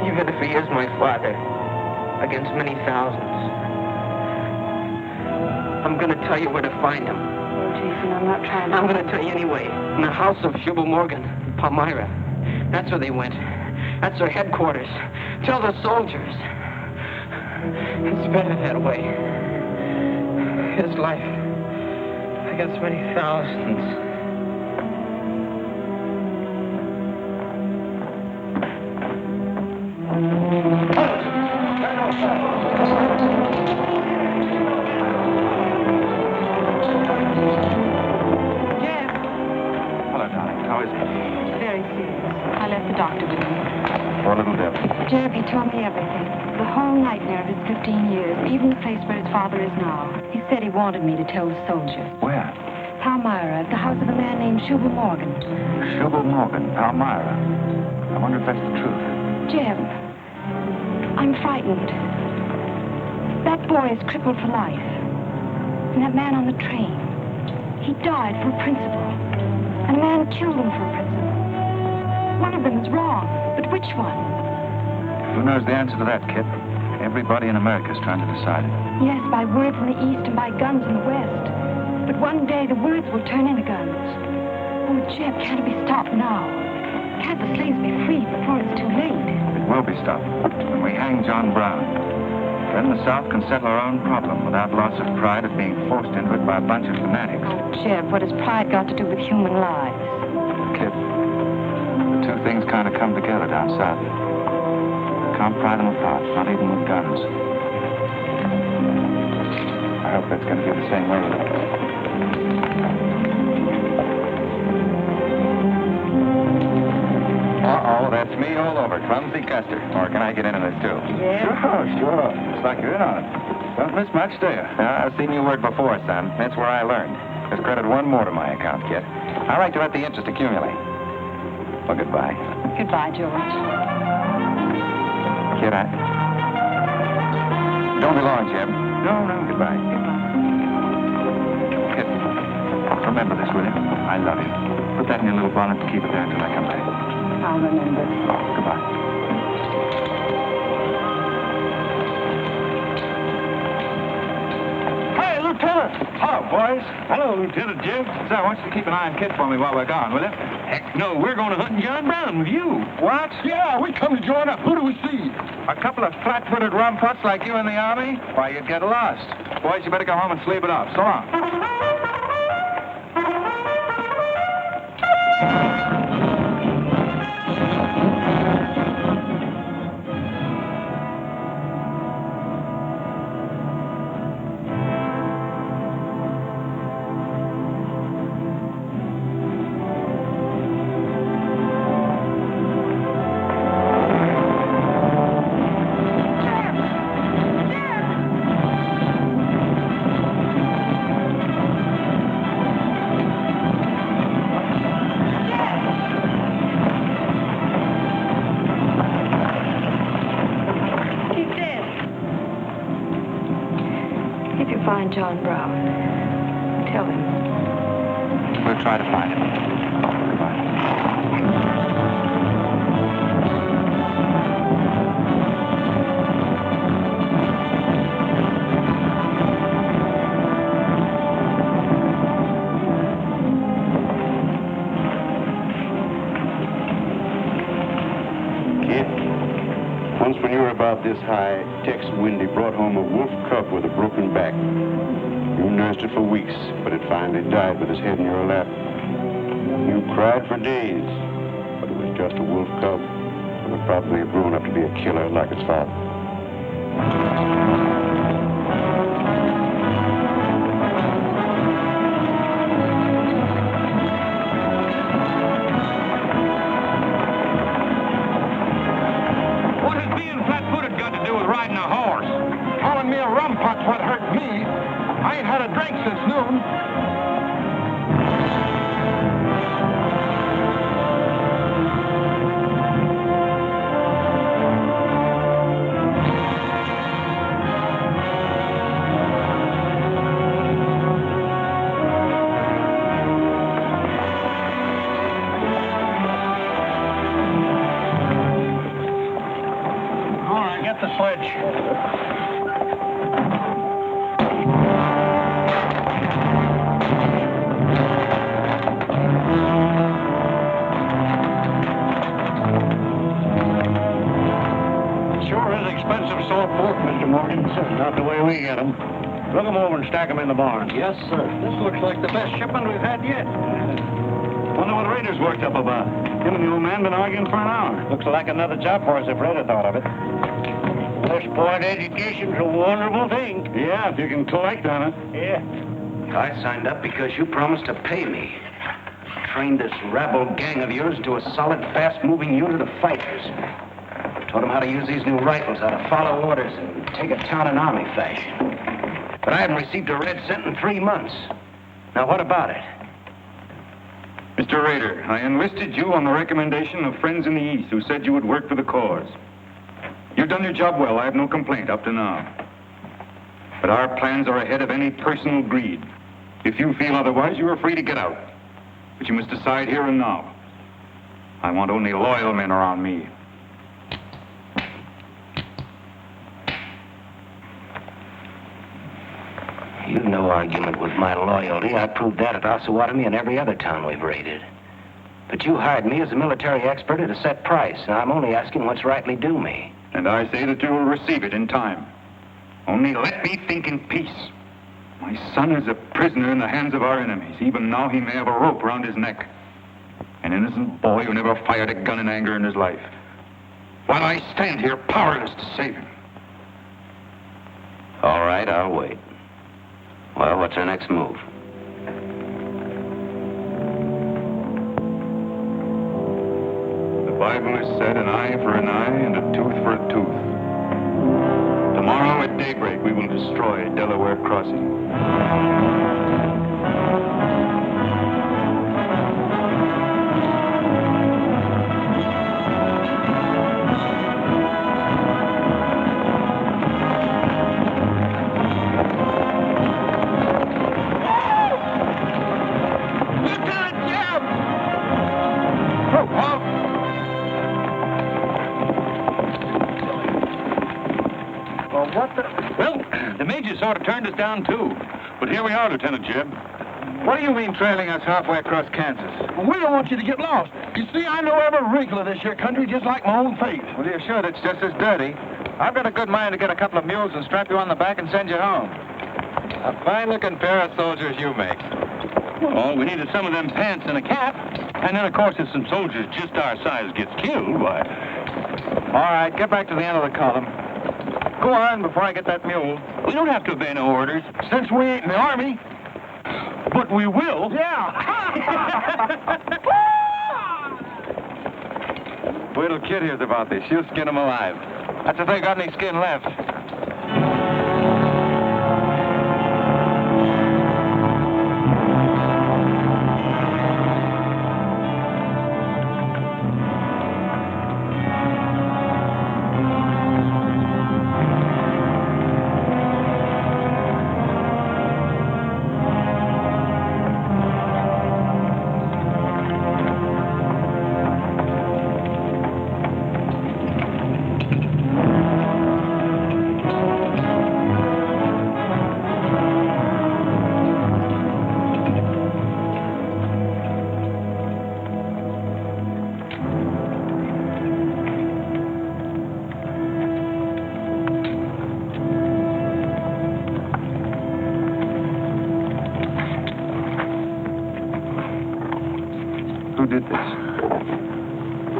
Even if he is my father, against many thousands. I'm gonna tell you where to find him. Oh, Jason, I'm not trying to... I'm gonna tell you anyway. In the house of J.E.B. Morgan, Palmyra. That's where they went. That's their headquarters. Tell the soldiers. It's better that way. His life against many thousands. J.E.B, he told me everything. The whole nightmare of his 15 years, even the place where his father is now. He said he wanted me to tell the soldiers. Where? Palmyra, at the house of a man named J.E.B. Morgan. J.E.B. Morgan, Palmyra. I wonder if that's the truth. J.E.B, I'm frightened. That boy is crippled for life. And that man on the train, he died for a principle. And a man killed him for a principle. One of them is wrong, but which one? Who knows the answer to that, Kit? Everybody in America's trying to decide it. Yes, by words in the East and by guns in the West. But one day the words will turn into guns. Oh, J.E.B, can't it be stopped now? Can't the slaves be freed before it's too late? It will be stopped when we hang John Brown. Then the South can settle our own problem without loss of pride at being forced into it by a bunch of fanatics. Oh, J.E.B, what has pride got to do with human lives? Kit, the two things kind of come together down south. Can't pry them apart, not even with guns. I hope that's going to be the same way with it. Uh-oh, that's me all over. Clumsy Custer. Or can I get into this, too? Yeah? Sure. Looks like you're in on it. Don't miss much, do you? I've seen you work before, son. That's where I learned. Just credit one more to my account, Kit. I like to let the interest accumulate. Well, goodbye. Goodbye, George. Kid, don't be long, J.E.B. No, goodbye. Kid, remember this, will you? I love you. Put that in your little bonnet and keep it there until I come back. I'll remember. Goodbye. Hey, Lieutenant! Hello, boys. Hello, Lieutenant Jim. So, I want you to keep an eye on Kit for me while we're gone, will you? Heck no, we're going to hunt John Brown with you. What? Yeah, we come to join up. Who do we see? A couple of flat-footed rumputs like you in the Army? Why, you'd get lost. Boys, you better go home and sleep it off. So long. John Brown. Tell him. We'll try to find him. Goodbye. Kid, once when you were about this high, Tex Windy brought home a wolf cub with a broken back. You nursed it for weeks, but it finally died with its head in your lap. You cried for days, but it was just a wolf cub. but probably have grown up to be a killer like his father. What has being flat-footed got to do with riding a horse? Calling me a rumput's what hurt me. I ain't had a drink since noon. The sledge. Sure is expensive salt pork, Mr. Morgan. Not the way we get them. Look them over and stack them in the barn. Yes, sir. This looks like the best shipment we've had yet. Wonder what Rader's worked up about. Him and the old man been arguing for an hour. Looks like another job for us if Rader thought of it. This point education's a wonderful thing. Yeah, if you can collect on it. Yeah. I signed up because you promised to pay me. Trained this rabble gang of yours into a solid, fast-moving unit of fighters. Taught them how to use these new rifles, how to follow orders, and take a town in army fashion. But I haven't received a red cent in 3 months. Now, what about it? Mr. Rader, I enlisted you on the recommendation of friends in the East who said you would work for the cause. You've done your job well. I have no complaint up to now. But our plans are ahead of any personal greed. If you feel otherwise, you are free to get out. But you must decide here and now. I want only loyal men around me. You've no argument with my loyalty. I proved that at Osawatomie and every other town we've raided. But you hired me as a military expert at a set price, and I'm only asking what's rightly due me. And I say that you will receive it in time. Only let me think in peace. My son is a prisoner in the hands of our enemies. Even now he may have a rope around his neck. An innocent boy who never fired a gun in anger in his life. While I stand here powerless to save him. All right, I'll wait. Well, what's our next move? The Bible has said an eye for an eye and a tooth for a tooth. Tomorrow at daybreak, we will destroy Delaware Crossing. Sort of turned us down, too. But here we are, Lieutenant J.E.B. What do you mean trailing us halfway across Kansas? Well, we don't want you to get lost. You see, I know every wrinkle of this here country just like my own face. Well, you're sure it's just as dirty? I've got a good mind to get a couple of mules and strap you on the back and send you home. A fine-looking pair of soldiers you make. Well, we needed some of them pants and a cap. And then, of course, if some soldiers just our size gets killed, why... All right, get back to the end of the column. Go on before I get that mule. We don't have to obey no orders. Since we ain't in the Army. But we will. Yeah. Wait till Kit hears about this. She'll skin him alive. That's if they got any skin left.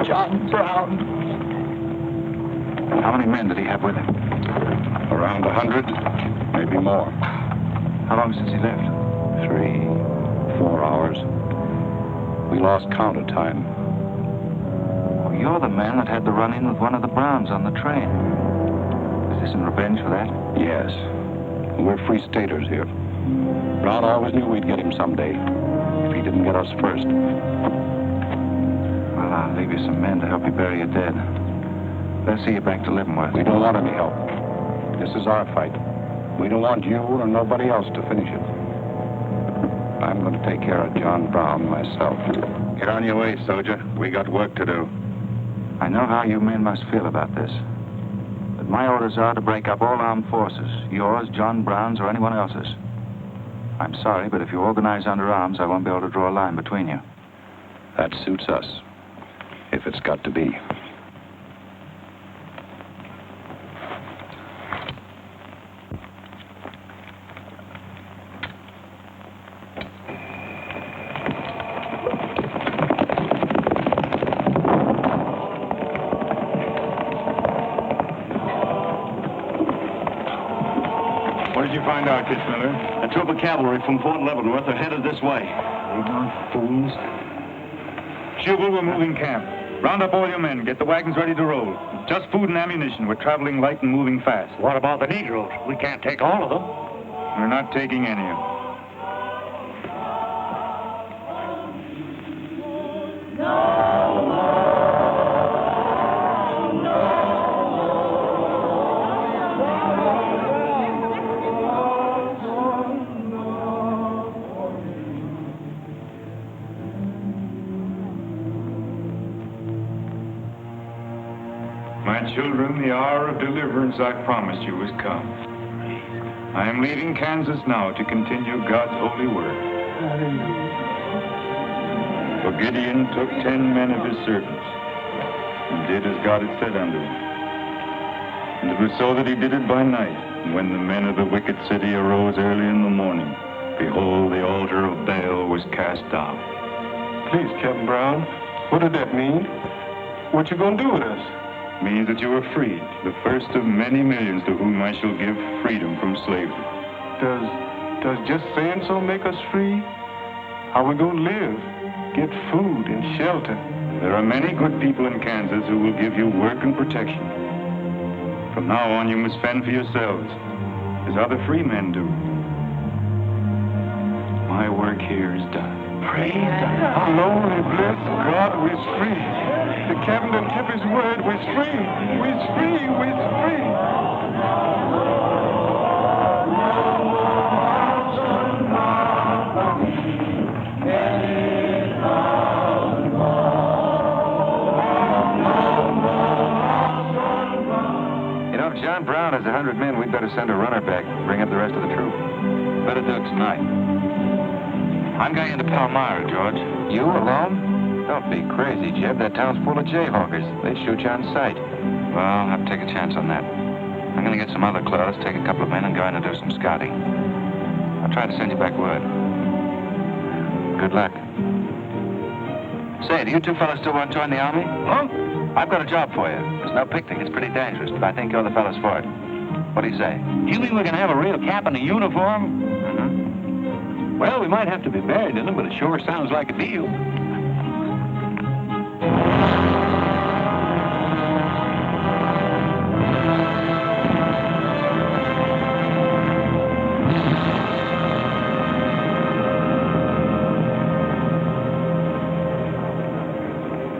John Brown. How many men did he have with him? Around 100, maybe more. How long since he left? 3, 4 hours. We lost count of time. Oh, you're the man that had the run-in with one of the Browns on the train. Is this in revenge for that? Yes. We're free staters here. Brown always knew we'd get him someday, if he didn't get us first. Well, I'll leave you some men to help you bury your dead. Let's see you back to Leavenworth. We don't want any help. This is our fight. We don't want you or nobody else to finish it. I'm going to take care of John Brown myself. Get on your way, soldier. We got work to do. I know how you men must feel about this. But my orders are to break up all armed forces. Yours, John Brown's, or anyone else's. I'm sorry, but if you organize under arms, I won't be able to draw a line between you. That suits us, if it's got to be. Find out, Kitchener. A troop of cavalry from Fort Leavenworth are headed this way. Fools. Jubal, we're moving camp. Round up all your men. Get the wagons ready to roll. Just food and ammunition. We're traveling light and moving fast. What about the Negroes? We can't take all of them. We're not taking any of them. Children, the hour of deliverance I promised you has come. I am leaving Kansas now to continue God's holy work. For Gideon took 10 men of his servants and did as God had said unto him. And it was so that he did it by night. And when the men of the wicked city arose early in the morning, behold, the altar of Baal was cast down. Please, Captain Brown, what did that mean? What you gonna do with us? Means that you are freed, the first of many millions to whom I shall give freedom from slavery. Does just saying so make us free? How we gonna live? Get food and shelter? There are many good people in Kansas who will give you work and protection. From now on, you must fend for yourselves, as other free men do. My work here is done. Praise the Lord and bless God, we're free. The captain done kept his word, we're free. We're free, we're free. You know, if John Brown has 100 men, we'd better send a runner back and bring up the rest of the troop. Better do it tonight. I'm going into Palmyra, George. You alone? Don't be crazy, J.E.B. That town's full of jayhawkers. They shoot you on sight. Well, I'll have to take a chance on that. I'm going to get some other clothes, take a couple of men, and go in and do some scouting. I'll try to send you back word. Good luck. Say, do you two fellas still want to join the army? Huh? I've got a job for you. It's no picnic. It's pretty dangerous, but I think you're the fellas for it. What do you say? You mean we can have a real cap and a uniform? Mm-hmm. Well, we might have to be buried in them, but it sure sounds like a deal.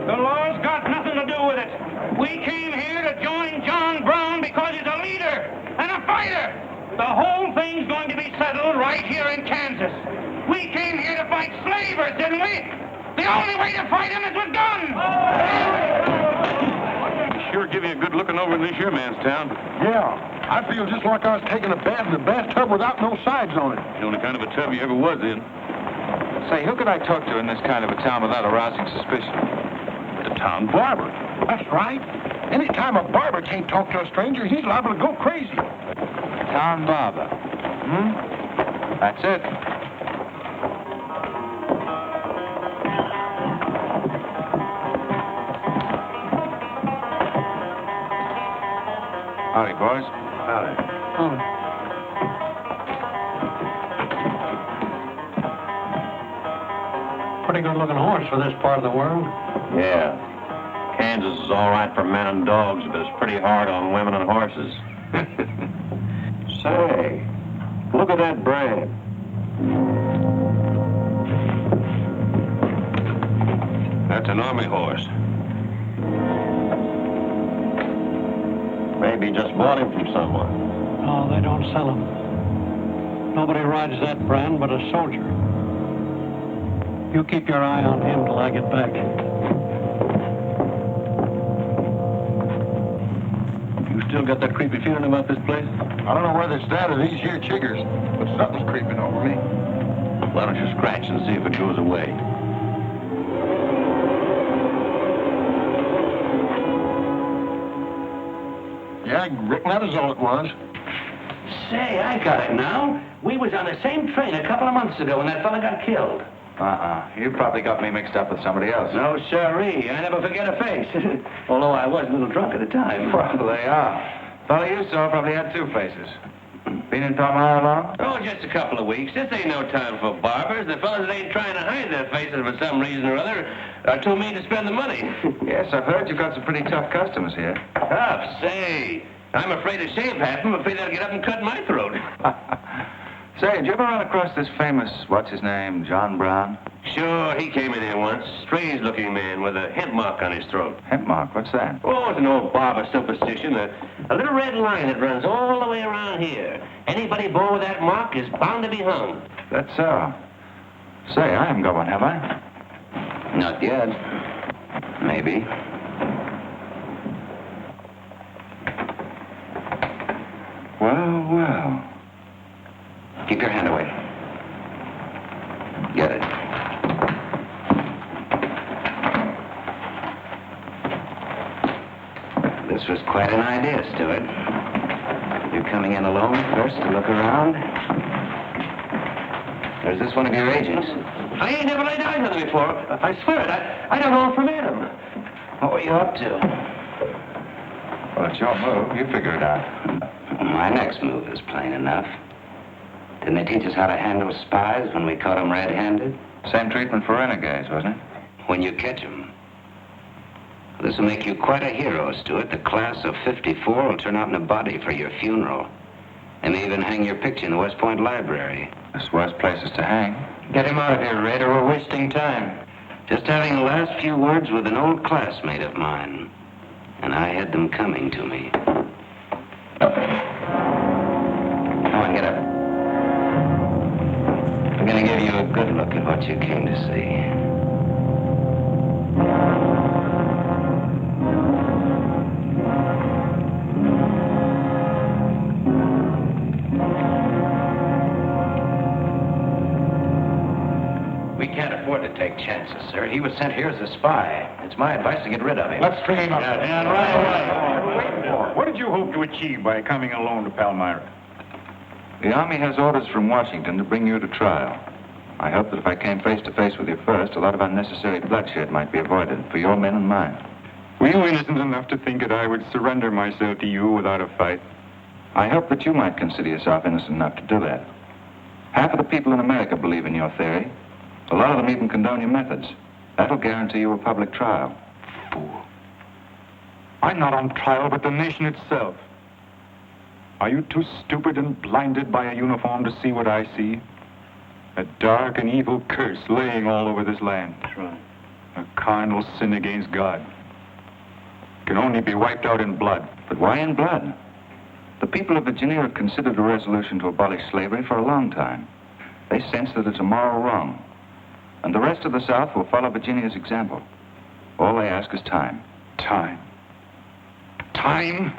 The law's got nothing to do with it. We came here to join John Brown because he's a leader and a fighter. The whole thing's going to be settled right here in Kansas. We came here to fight slavers, didn't we? The only way to fight them is with guns. Sure give you a good looking over in this here man's town. Yeah, I feel just like I was taking a bath in a bathtub without no sides on it. The only kind of a tub you ever was in. Say, who could I talk to in this kind of a town without arousing suspicion? The town barber. That's right. Anytime a barber can't talk to a stranger, he's liable to go crazy. Town barber. That's it. Howdy, boys. Pretty good-looking horse for this part of the world. Yeah. Kansas is all right for men and dogs, but it's pretty hard on women and horses. Say, look at that brand. That's an army horse. Maybe just bought him from someone. No, they don't sell them. Nobody rides that brand but a soldier. You keep your eye on him till I get back. You still got that creepy feeling about this place? I don't know whether it's that or these here chiggers, but something's creeping over me. Why don't you scratch and see if it goes away? Yeah, I reckon that is all it was. Say, I got it now. We was on the same train a couple of months ago when that fella got killed. You probably got me mixed up with somebody else. No, sirree. I never forget a face. Although I was a little drunk at the time. Probably are. Fellow you saw probably had two faces. Been in Palmyra long? Oh, just a couple of weeks. This ain't no time for barbers. The fellas that ain't trying to hide their faces for some reason or other are too mean to spend the money. Yes, I've heard you've got some pretty tough customers here. Tough? Say, I'm afraid to shave half them. I'm afraid they'll get up and cut my throat. Say, did you ever run across this famous, what's his name, John Brown? Sure, he came in here once. Strange-looking man with a hemp mark on his throat. Hemp mark? What's that? Oh, it's an old barber superstition. A little red line that runs all the way around here. Anybody born with that mark is bound to be hung. That's so. Say, I haven't got one, have I? Not yet. Maybe. Well, well. Keep your hand away. Get it. This was quite an idea, Stuart. You're coming in alone first to look around? Or is this one of your agents? I ain't never laid eyes on him before. I swear it. I don't know him from Adam. What were you up to? Well, it's your move. You figure it out. My next move is plain enough. Didn't they teach us how to handle spies when we caught them red-handed? Same treatment for renegades, wasn't it? When you catch them. This will make you quite a hero, Stuart. The class of 54 will turn out in a body for your funeral. They may even hang your picture in the West Point Library. There's worse places to hang. Get him out of here, Red, or we're wasting time. Just having the last few words with an old classmate of mine. And I had them coming to me. Come on, get up. I'm going to give you a good look at what you came to see. We can't afford to take chances, sir. He was sent here as a spy. It's my advice to get rid of him. Let's string him up. And right. What did you hope to achieve by coming alone to Palmyra? The Army has orders from Washington to bring you to trial. I hope that if I came face to face with you first, a lot of unnecessary bloodshed might be avoided for your men and mine. Were you innocent enough to think that I would surrender myself to you without a fight? I hope that you might consider yourself innocent enough to do that. Half of the people in America believe in your theory. A lot of them even condone your methods. That'll guarantee you a public trial. Fool. I'm not on trial, but the nation itself. Are you too stupid and blinded by a uniform to see what I see? A dark and evil curse laying all over this land. That's right. A carnal sin against God. Can only be wiped out in blood. But why in blood? The people of Virginia have considered a resolution to abolish slavery for a long time. They sense that it's a moral wrong. And the rest of the South will follow Virginia's example. All they ask is time. Time. Time?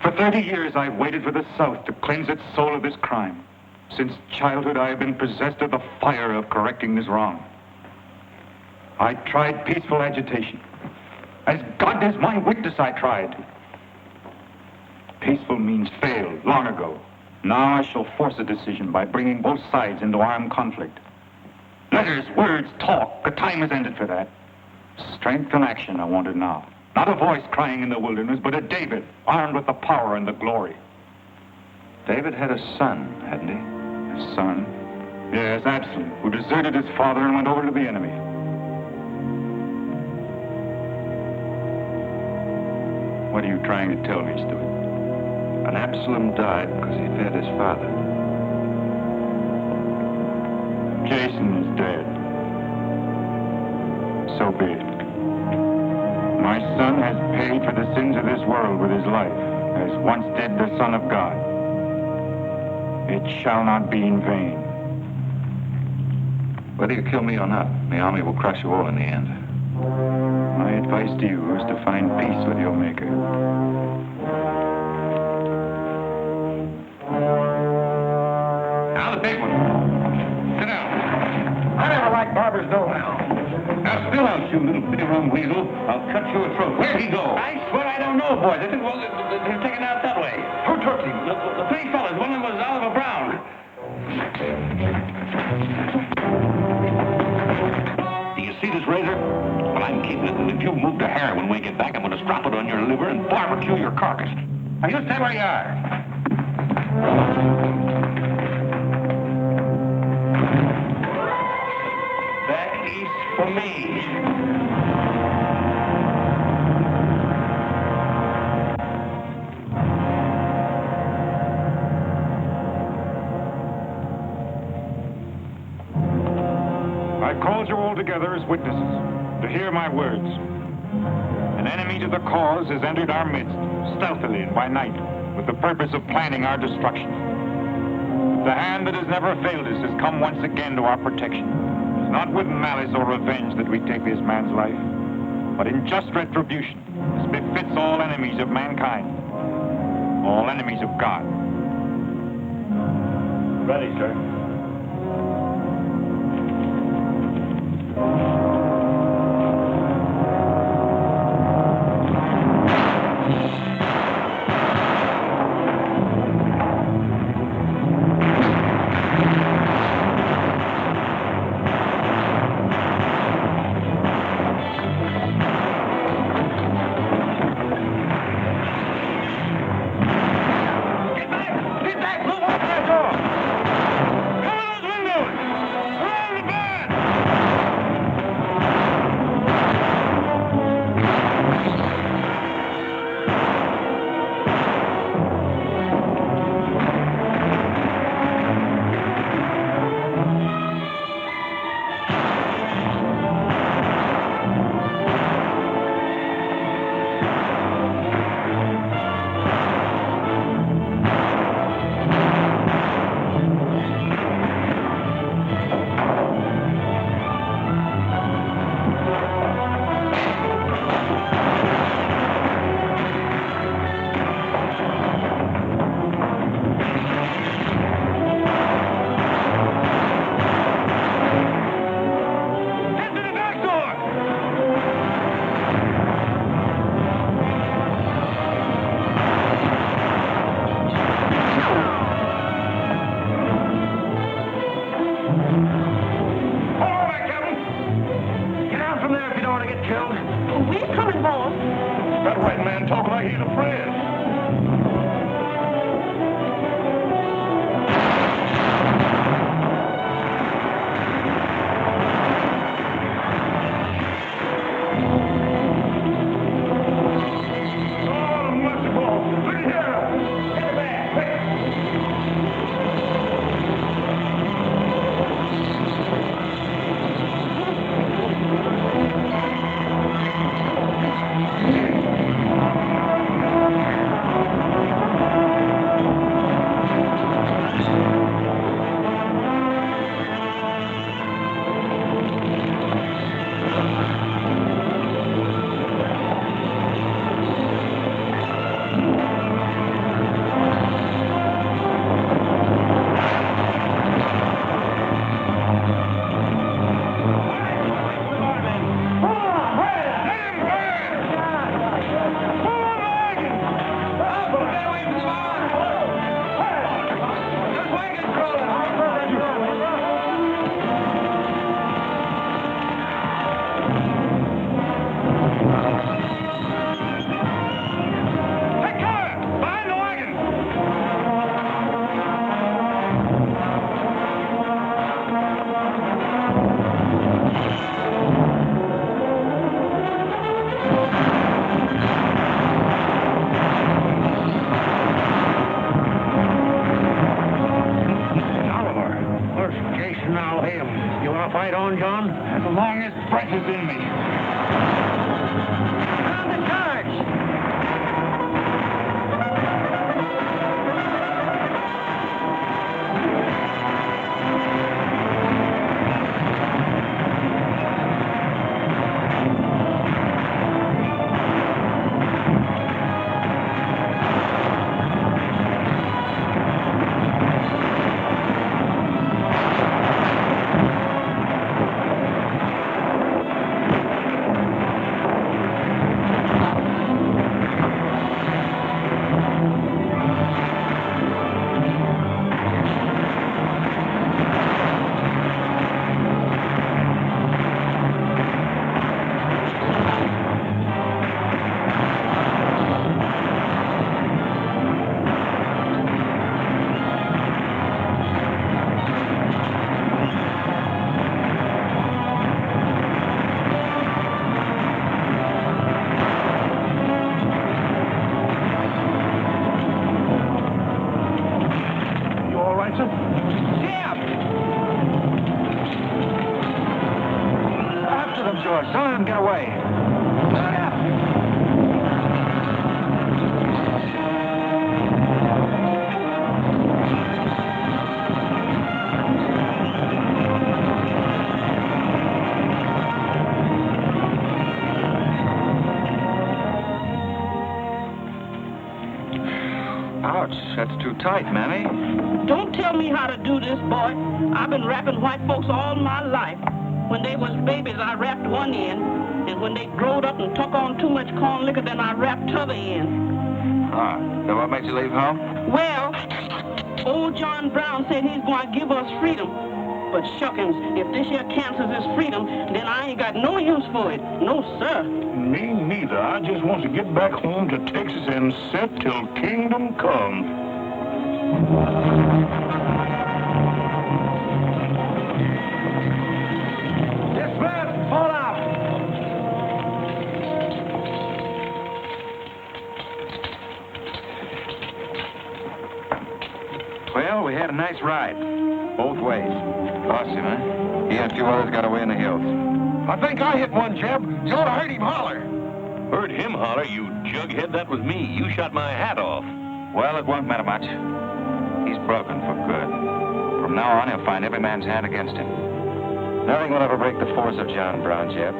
For 30 years, I've waited for the South to cleanse its soul of this crime. Since childhood, I have been possessed of the fire of correcting this wrong. I tried peaceful agitation. As God is my witness, I tried. Peaceful means failed long ago. Now I shall force a decision by bringing both sides into armed conflict. Letters, words, talk. The time has ended for that. Strength and action I want it now. Not a voice crying in the wilderness, but a David, armed with the power and the glory. David had a son, hadn't he? A son? Yes, Absalom, who deserted his father and went over to the enemy. What are you trying to tell me, Stuart? And Absalom died because he feared his father. Jason is dead. So be it. My son has paid for the sins of this world with his life, as once did the Son of God. It shall not be in vain. Whether you kill me or not, the army will crush you all in the end. My advice to you is to find peace with your Maker. Now the big one. Sit down. I never liked Barber's know-how. Now, still out, you little bitty-rum weasel. I'll cut your throat. Where'd he go? I swear I don't know, boys. They're taken out that way. Who took him? The three fellas. One of them was Oliver Brown. Do you see this razor? Well, I'm keeping it, and if you move the hair when we get back, I'm going to strop it on your liver and barbecue your carcass. Now, you stay where you are. Back east for me. I called you all together as witnesses to hear my words. An enemy to the cause has entered our midst, stealthily and by night, with the purpose of planning our destruction. The hand that has never failed us has come once again to our protection. It is not with malice or revenge that we take this man's life, but in just retribution, as befits all enemies of mankind, all enemies of God. Ready, sir. Now, hail. You want to fight on, John? As long as breath is in me. On the charge! Don't let him get away. Hurry up! Ouch, that's too tight, Mammy. Don't tell me how to do this, boy. I've been wrapping white folks all my life. When they was babies, I wrapped one end, and when they growed up and took on too much corn liquor, then I wrapped t'other end. Ah, so what makes you leave home? Well, old John Brown said he's going to give us freedom. But shuckins, if this here Kansas is freedom, then I ain't got no use for it. No, sir. Me neither. I just want to get back home to Texas and set till kingdom come. Disperse! Fall out! Well, we had a nice ride. Both ways. Lost him, huh? He and a few others got away in the hills. I think I hit one, Jeb. You ought to heard him holler. Heard him holler, you jughead. That was me. You shot my hat off. Well, it won't matter much. He's broken for good. From now on, he'll find every man's hand against him. Nothing will ever break the force of John Brown, Jeb.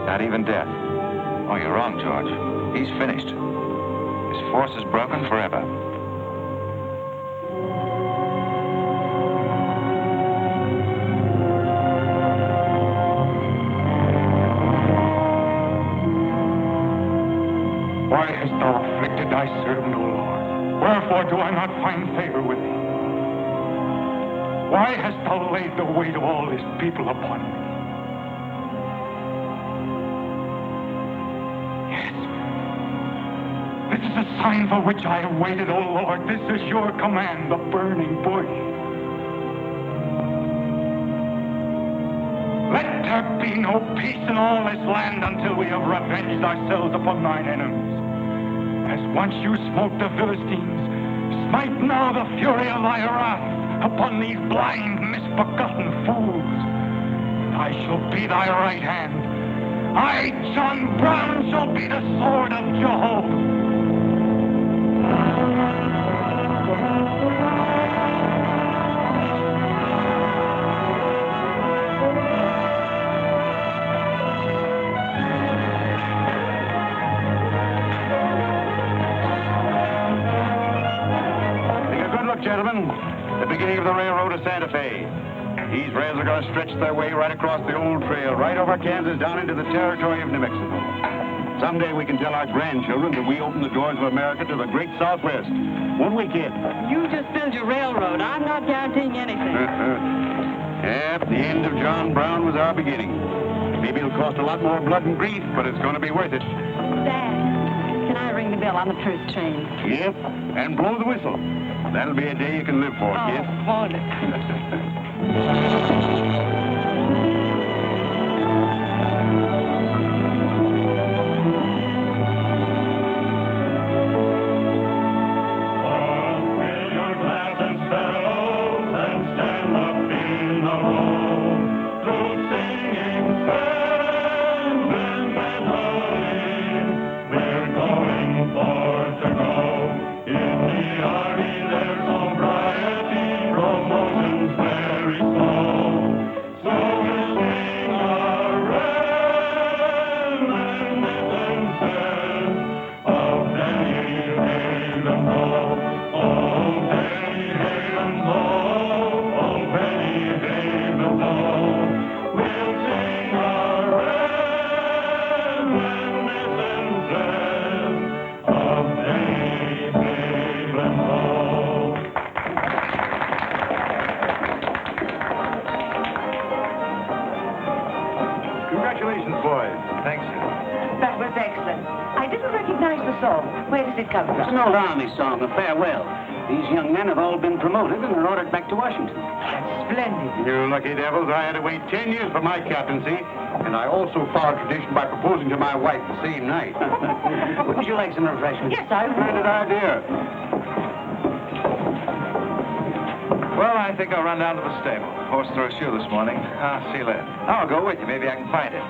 Not even death. Oh, you're wrong, George. He's finished. His force is broken forever. Why hast thou afflicted thy servant, O Lord? Wherefore do I not find favor with thee? Why hast thou laid the weight of all this people upon me? Yes. This is a sign for which I have waited, O Lord. This is your command, the burning bush. Let there be no peace in all this land until we have revenged ourselves upon thine enemies. As once you smote the Philistines, smite now the fury of thy wrath upon these blind, misbegotten fools. I shall be thy right hand. I, John Brown, shall be the sword of Jehovah. Gentlemen, the beginning of the railroad to Santa Fe. These rails are going to stretch their way right across the old trail, right over Kansas, down into the territory of New Mexico. Someday we can tell our grandchildren that we opened the doors of America to the great Southwest. Won't we, kid? You just build your railroad. I'm not guaranteeing anything. Yeah, the end of John Brown was our beginning. Maybe it'll cost a lot more blood and grief, but it's going to be worth it. Dad, can I ring the bell on the truth train? Yep, and blow the whistle. That'll be a day you can live for, kid. Won't it? Fill your glass and settle and stand up in the Thanks, sir. That was excellent. I didn't recognize the song. Where does it come It's from? an old army song, a farewell. These young men have all been promoted and are ordered back to Washington. That's splendid. You lucky devils, I had to wait 10 years for my captaincy, and I also followed tradition by proposing to my wife the same night. Would you like some refreshment? Yes, I would. Splendid idea. Well, I think I'll run down to the stable. Horse threw a shoe this morning. I'll see you later. I'll go with you. Maybe I can find it.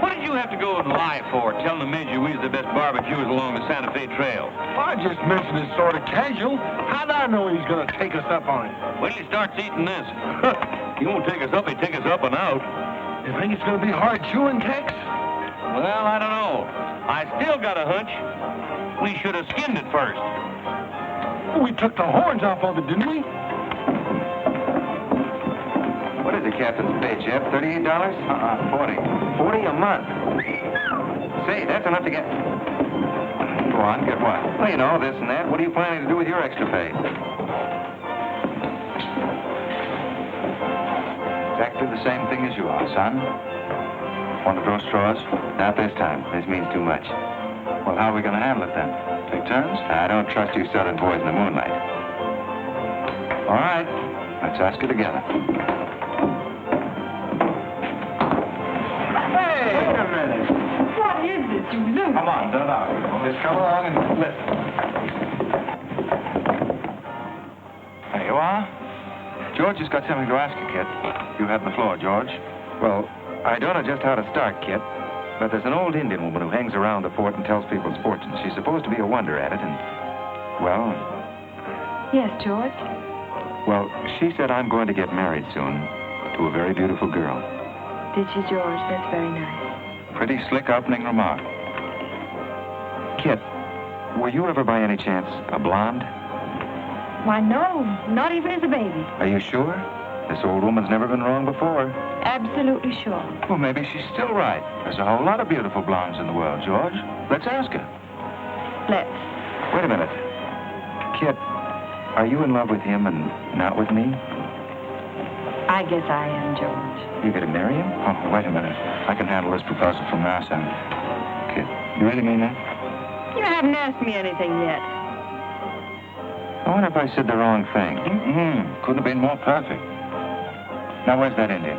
What did you have to go and lie for, telling the Major we was the best barbecuers along the Santa Fe Trail? I just mentioned it sort of casual. How'd I know he's going to take us up on it? Wait till he starts eating this. He won't take us up, he'll take us up and out. You think it's going to be hard chewing, Tex? Well, I don't know. I still got a hunch. We should have skinned it first. We took the horns off of it, didn't we? What is the captain's pay, Jeff? $38? 40. 40 a month. Say, that's enough to get... Go on, get what? Well, you know, this and that. What are you planning to do with your extra pay? Exactly the same thing as you are, son. Want to throw straws? Not this time. This means too much. Well, how are we going to handle it then? Take turns? I don't trust you southern boys in the moonlight. All right. Let's ask it together. Hey! Wait a minute. What is this, you loon? Come on, don't argue. Just come along and listen. There you are. George has got something to ask you, Kit. You have the floor, George. Well, I don't know just how to start, Kit, but there's an old Indian woman who hangs around the fort and tells people's fortunes. She's supposed to be a wonder at it, and, well... Yes, George? Well, she said I'm going to get married soon to a very beautiful girl. Did she, George? That's very nice. Pretty slick opening remark. Kit, were you ever by any chance a blonde? Why, no. Not even as a baby. Are you sure? This old woman's never been wrong before. Absolutely sure. Well, maybe she's still right. There's a whole lot of beautiful blondes in the world, George. Let's ask her. Let's. Wait a minute. Kit, are you in love with him and not with me? I guess I am, George. You gonna marry him? Oh, wait a minute. I can handle this proposal from our side. Kit, you really mean that? You haven't asked me anything yet. I wonder if I said the wrong thing. Couldn't have been more perfect. Now, where's that Indian?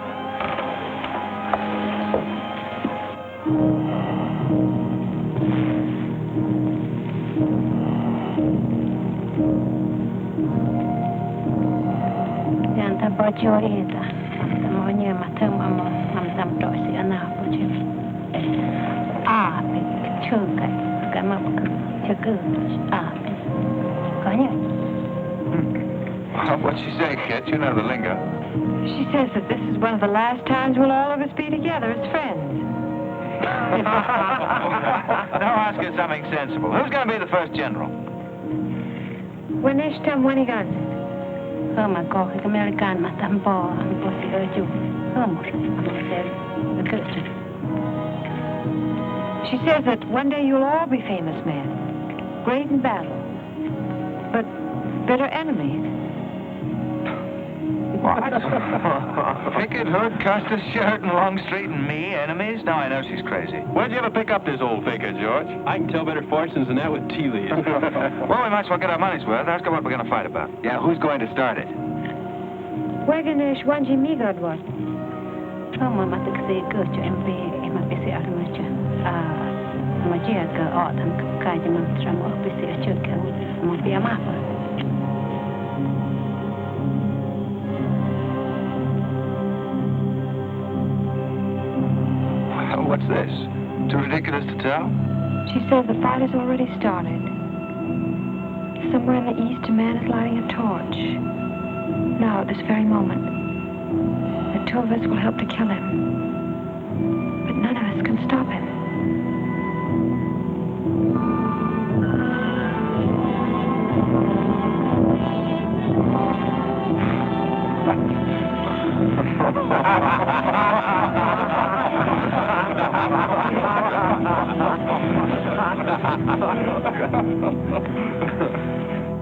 Janta bojo ita. Semuanya macam macam dosi anak bojo. Cukai, kamu cukai. Kanya. What'd she say, Kit? You know the lingo. She says that this is one of the last times we'll all of us be together as friends. Now ask her something sensible. Who's going to be the first general? Wanishtam Wanigan. Hama ko American matambo ang bosi oju. Hamur ang sel. She says that one day you'll all be famous men, great in battle, but bitter enemies. What? Picket, hood, Custer, shirt, and long street, and me, enemies? Now I know she's crazy. Where'd you ever pick up this old figure, George? I can tell better fortunes than that with tea leaves. Well, we might as well get our money's worth. Ask her what we're going to fight about. Yeah, who's going to start it? Wagonish Wanji Migod was. Hama matakse gochu MP mapisi armacha. Majia ka autumn kaji mamtramo pisi achuka mapiamapa. What's this? Too ridiculous to tell? She says the fight has already started. Somewhere in the east, a man is lighting a torch. Now, at this very moment, the two of us will help to kill him. But none of us can stop him.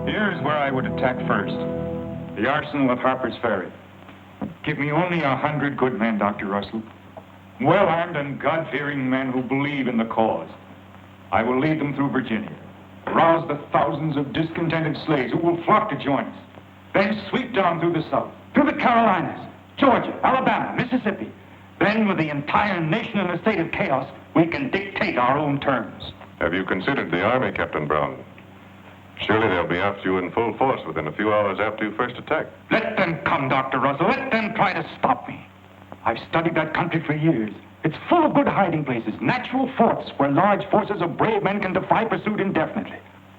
Here's where I would attack first. The arsenal at Harper's Ferry. Give me only 100 good men, Dr. Russell. Well-armed and God-fearing men who believe in the cause. I will lead them through Virginia. Rouse the thousands of discontented slaves who will flock to join us. Then sweep down through the South, through the Carolinas, Georgia, Alabama, Mississippi. Then, with the entire nation in a state of chaos, we can dictate our own terms. Have you considered the Army, Captain Brown? Surely they'll be after you in full force within a few hours after you first attack. Let them come, Dr. Russell. Let them try to stop me. I've studied that country for years. It's full of good hiding places, natural forts where large forces of brave men can defy pursuit indefinitely.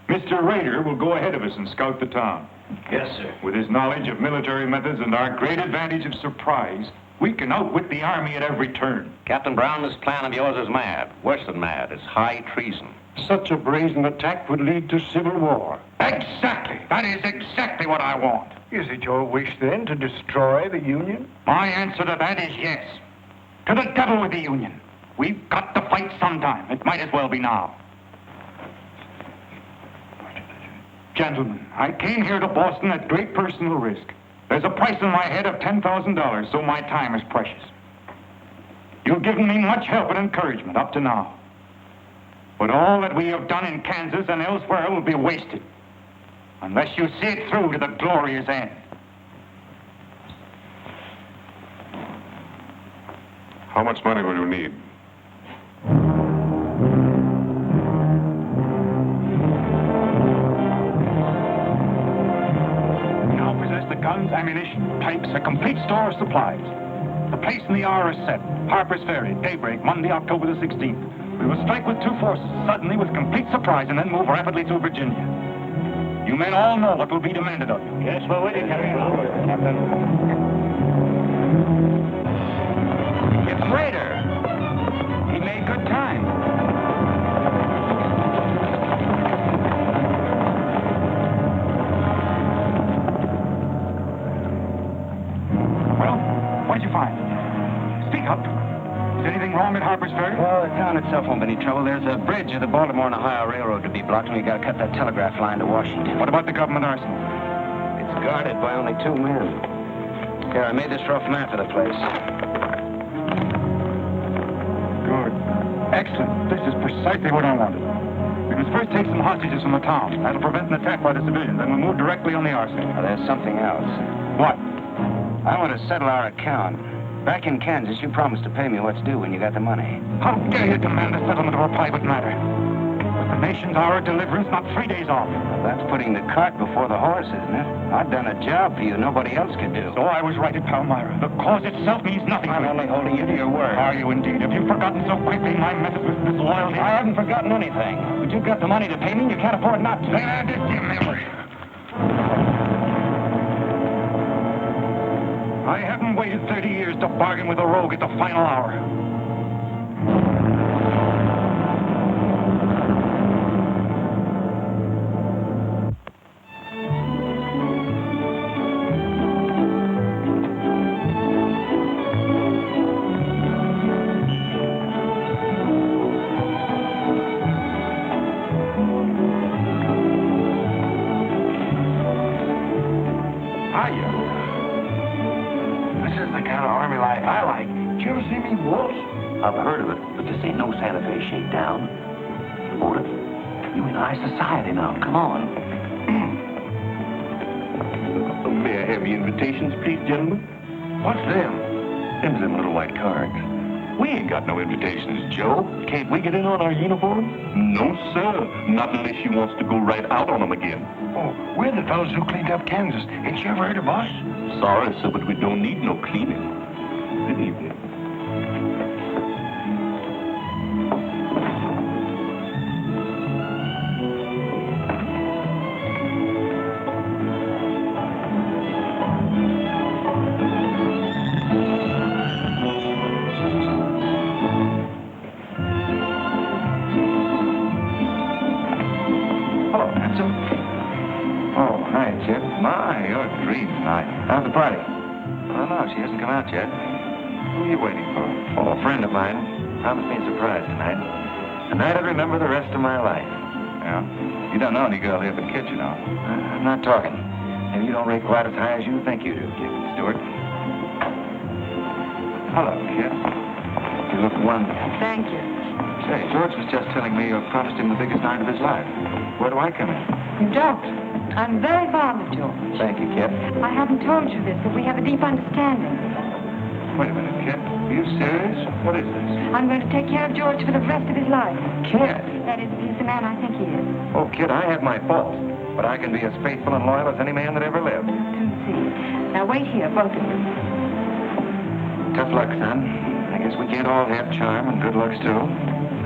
Mr. Rader will go ahead of us and scout the town. Yes, sir. With his knowledge of military methods and our great advantage of surprise, we can outwit the Army at every turn. Captain Brown, this plan of yours is mad. Worse than mad. It's high treason. Such a brazen attack would lead to civil war. Exactly. That is exactly what I want. Is it your wish, then, to destroy the Union? My answer to that is yes. To the devil with the Union. We've got to fight sometime. It might as well be now. Gentlemen, I came here to Boston at great personal risk. There's a price on my head of $10,000, so my time is precious. You've given me much help and encouragement up to now. But all that we have done in Kansas and elsewhere will be wasted unless you see it through to the glorious end. How much money will you need? We now possess the guns, ammunition, pipes, a complete store of supplies. The place and the hour is set. Harper's Ferry, daybreak, Monday, October the 16th. We will strike with two forces, suddenly with complete surprise, and then move rapidly to Virginia. You men all know what will be demanded of you. Yes, we're with you, Captain. It's Rader. He made good time. Well, what did you find? Speak up. Is anything wrong at Harper's Ferry? Well, the town itself won't be any trouble. There's a bridge of the Baltimore and Ohio Railroad to be blocked, and we got to cut that telegraph line to Washington. What about the government arsenal? It's guarded by only 2 men. Here, I made this rough map of the place. Good. Excellent. This is precisely what I wanted. We must first take some hostages from the town. That'll prevent an attack by the civilians, then we'll move directly on the arsenal. Now, there's something else. What? I want to settle our account. Back in Kansas, you promised to pay me what's due when you got the money. How dare you demand the settlement of a private matter? But the nation's hour of deliverance, not 3 days off. Well, that's putting the cart before the horse, isn't it? I've done a job for you nobody else could do. So I was right at Palmyra. The cause itself means nothing. I'm only holding you to your word. Are you indeed? Have you forgotten so quickly my methods with disloyalty? I haven't forgotten anything. But you've got the money to pay me, and you can't afford not to. Then add it to your memory. I haven't waited 30 years to bargain with a rogue at the final hour. I've heard of it, but this ain't no Santa Fe shakedown. Otis, you in high society now. Come on. May I have your invitations, please, gentlemen? What's them? Them little white cards. We ain't got no invitations, Joe. Can't we get in on our uniform? No, sir. Not unless you wants to go right out on them again. Oh, we're the fellows who cleaned up Kansas. Ain't you ever heard of us? Sorry, sir, but we don't need no cleaning. Good evening. How's the party? I don't know. She hasn't come out yet. Who are you waiting for? Oh, a friend of mine. Promised me a surprise tonight. Tonight I'd remember the rest of my life. Yeah? You don't know any girl here but Kit, you know. I'm not talking. Maybe you don't rate quite as high as you think you do, Captain Stuart. Hello, Kit. You look wonderful. Thank you. Say, George was just telling me you promised him the biggest night of his life. Where do I come in? You don't. I'm very fond of George. Thank you, Kit. I haven't told you this, but we have a deep understanding. Wait a minute, Kit. Are you serious? What is this? I'm going to take care of George for the rest of his life. Kit! That is, he's the man I think he is. Oh, Kit, I have my faults, but I can be as faithful and loyal as any man that ever lived. See. Now wait here, both of you. Tough luck, son. I guess we can't all have charm and good looks, too.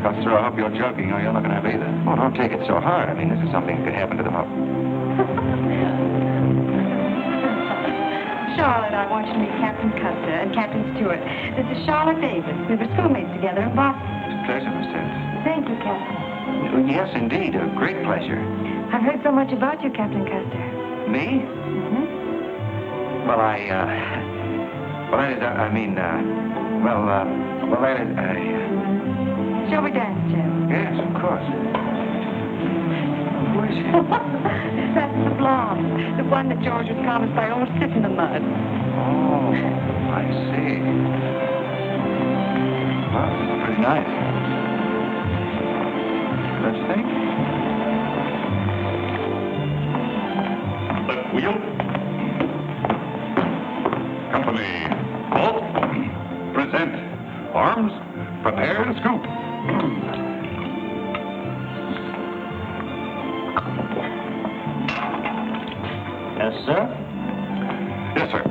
Custer, I hope you're joking, or you're not going to have either. Oh, don't take it so hard. I mean, this is something that could happen to them all. Charlotte, I want you to meet Captain Custer and Captain Stuart. This is Charlotte Davis. We were schoolmates together in Boston. It's a pleasure, Miss Davis. Thank you, Captain. Oh, yes, indeed. A great pleasure. I've heard so much about you, Captain Custer. Me? Well, that is, Shall we dance, Jim? Yes, of course. Who is she? That's the blonde. The one that George was promised by almost sitting in the mud. Oh, I see. Well, it's pretty nice. Don't you think? Left wheel. Company. Halt. Present. Arms. Prepare to scoop. Yes, sir? Yes, sir.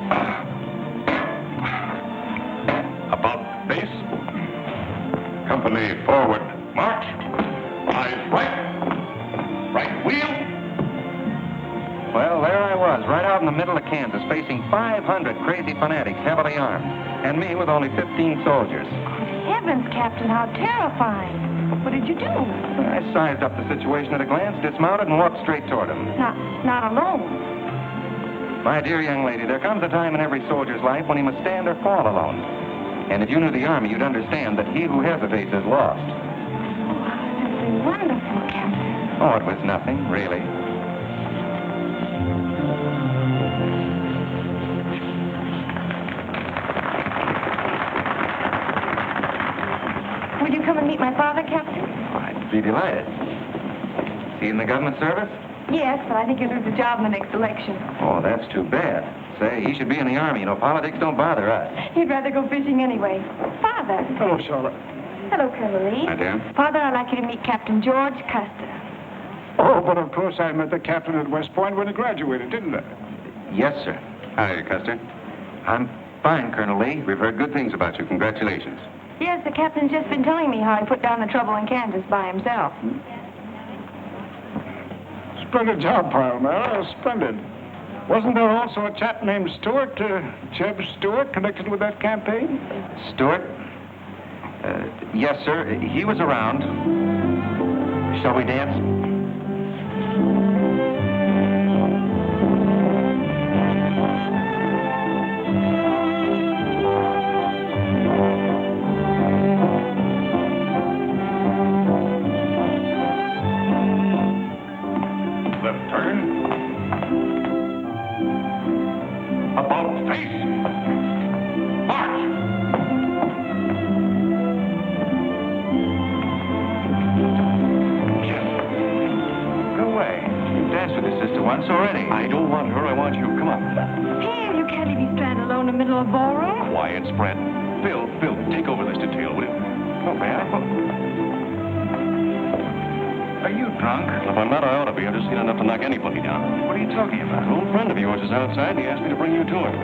About face. Company forward. March. Eyes right. Right wheel. Well, there I was, right out in the middle of Kansas, facing 500 crazy fanatics, heavily armed, and me with only 15 soldiers. Heavens, Captain, how terrifying. What did you do? I sized up the situation at a glance, dismounted, and walked straight toward him. Not alone. My dear young lady, there comes a time in every soldier's life when he must stand or fall alone. And if you knew the Army, you'd understand that he who hesitates is lost. Oh, simply wonderful, Captain. Oh, it was nothing, really. Will you come and meet my father, Captain? I'd be delighted. Is he in the government service? Yes, but I think he'll lose the job in the next election. Oh, that's too bad. Say, he should be in the Army. You know, politics don't bother us. He'd rather go fishing anyway. Father. Hello, Charlotte. Hello, Colonel Lee. Hi, dear. Father, I'd like you to meet Captain George Custer. Oh, but of course I met the captain at West Point when he graduated, didn't I? Yes, sir. Hi, Custer. I'm fine, Colonel Lee. We've heard good things about you. Congratulations. Yes, the captain's just been telling me how he put down the trouble in Kansas by himself. Splendid job, pile, man. Splendid. Wasn't there also a chap named Stuart, J.E.B. Stuart, connected with that campaign? Stuart? Yes, sir. He was around. Shall we dance? Left turn. About face. March. Go away. You've danced with his sister once already. I don't want her. I want you. Come on. Here, you can't leave me stranded alone in the middle of a ballroom. Quiet, spread. Phil, take over this detail, will you? Oh, man. Are you drunk? If I'm not, I ought to be. I've just seen enough to knock anybody down. What are you talking about? An old friend of yours is outside, and he asked me to bring you to him.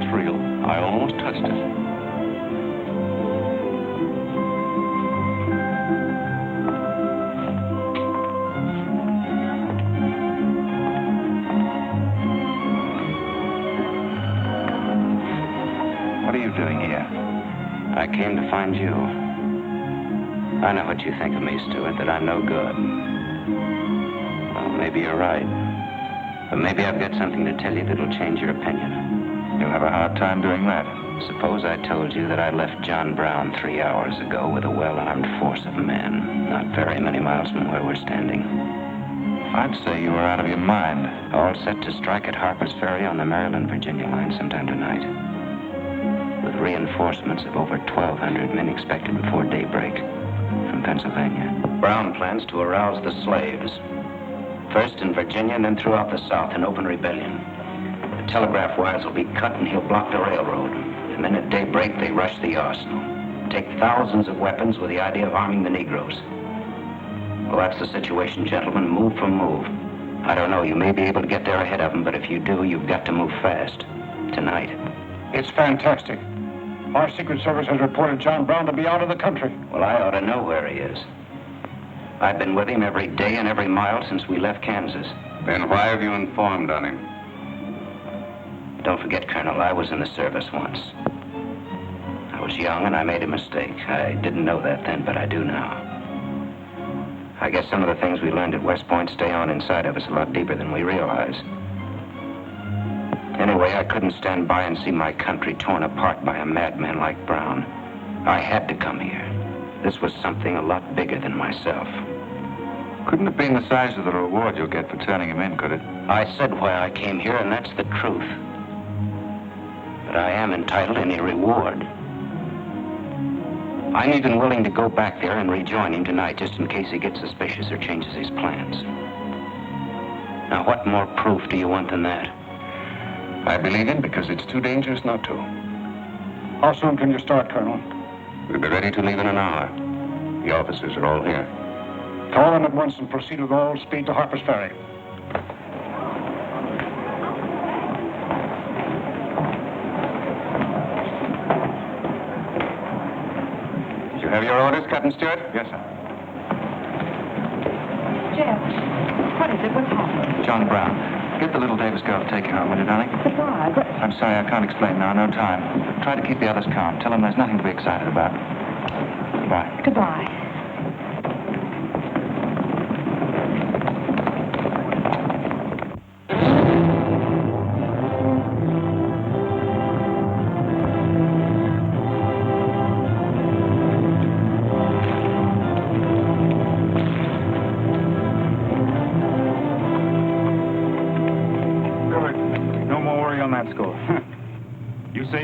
It's real. I almost touched it. What are you doing here? I came to find you. I know what you think of me, Stuart, that I'm no good. Well, maybe you're right. But maybe I've got something to tell you that'll change your opinion. You'll have a hard time doing that. Suppose I told you that I left John Brown 3 hours ago with a well-armed force of men, not very many miles from where we're standing. I'd say you were out of your mind. All set to strike at Harper's Ferry on the Maryland-Virginia line sometime tonight. With reinforcements of over 1,200 men expected before daybreak from Pennsylvania. Brown plans to arouse the slaves. First in Virginia and then throughout the South in open rebellion. The telegraph wires will be cut and he'll block the railroad. And then at daybreak they rush the arsenal. Take thousands of weapons with the idea of arming the Negroes. Well, that's the situation, gentlemen, move for move. I don't know, you may be able to get there ahead of them, but if you do, you've got to move fast. Tonight. It's fantastic. Our Secret Service has reported John Brown to be out of the country. Well, I ought to know where he is. I've been with him every day and every mile since we left Kansas. Then why have you informed on him? Don't forget, Colonel, I was in the service once. I was young and I made a mistake. I didn't know that then, but I do now. I guess some of the things we learned at West Point stay on inside of us a lot deeper than we realize. Anyway, I couldn't stand by and see my country torn apart by a madman like Brown. I had to come here. This was something a lot bigger than myself. Couldn't have been the size of the reward you'll get for turning him in, could it? I said why I came here, and that's the truth. But I am entitled to any reward. I'm even willing to go back there and rejoin him tonight, just in case he gets suspicious or changes his plans. Now, what more proof do you want than that? I believe him because it's too dangerous not to. How soon can you start, Colonel? We'll be ready to leave in an hour. The officers are all here. Call them at once and proceed with all speed to Harper's Ferry. Did you have your orders, Captain Stuart? Yes, sir. Jeff, what is it? What's happened? John Brown. Get the little Davis girl to take you home, will you, darling? But why? I'm sorry, I can't explain now. No time. Try to keep the others calm. Tell them there's nothing to be excited about. Goodbye. Goodbye.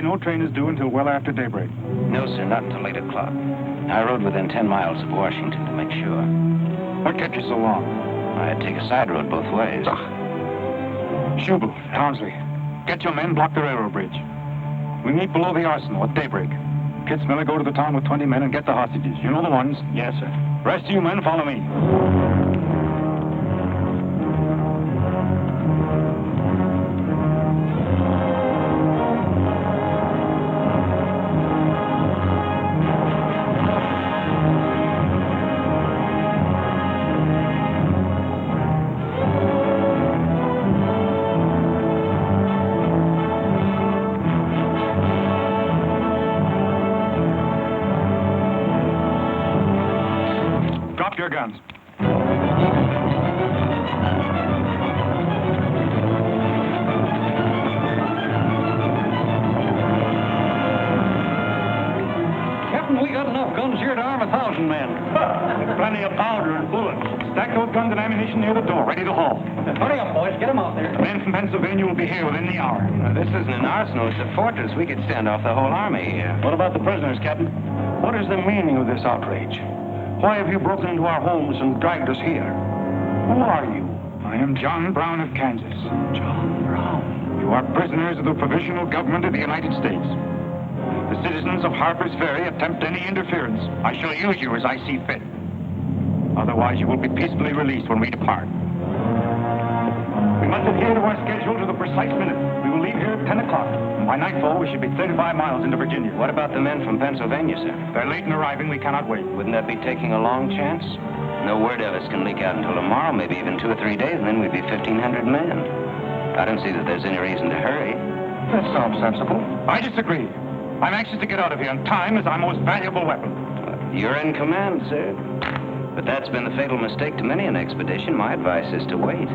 No train is due until well after daybreak. No, sir, not until 8 o'clock. I rode within 10 miles of Washington to make sure. What kept you so long? I had to take a side road both ways. Schubel, Townsley, get your men, block the railroad bridge. We meet below the arsenal at daybreak. Kitzmiller, go to the town with 20 men and get the hostages. You know the ones? Yes, sir. Rest of you men, follow me. Your guns. Captain, we got enough guns here to arm 1,000 men. Plenty of powder and bullets. Stack those guns and ammunition near the door, ready to haul. Hurry up, boys. Get them out there. The men from Pennsylvania will be here within the hour. Now, this isn't an arsenal. It's a fortress. We could stand off the whole army here. What about the prisoners, Captain? What is the meaning of this outrage? Why have you broken into our homes and dragged us here? Who are you? I am John Brown of Kansas. John Brown. You are prisoners of the provisional government of the United States. The citizens of Harper's Ferry attempt any interference. I shall use you as I see fit. Otherwise, you will be peacefully released when we depart. We must adhere to our schedule to the precise minute. We will leave here at 10 o'clock. And by nightfall, we should be 35 miles into Virginia. What about the men from Pennsylvania, sir? They're late in arriving. We cannot wait. Wouldn't that be taking a long chance? No word of us can leak out until tomorrow, maybe even 2 or 3 days, and then we'd be 1,500 men. I don't see that there's any reason to hurry. That sounds sensible. I disagree. I'm anxious to get out of here, and time is our most valuable weapon. You're in command, sir. But that's been the fatal mistake to many an expedition. My advice is to wait.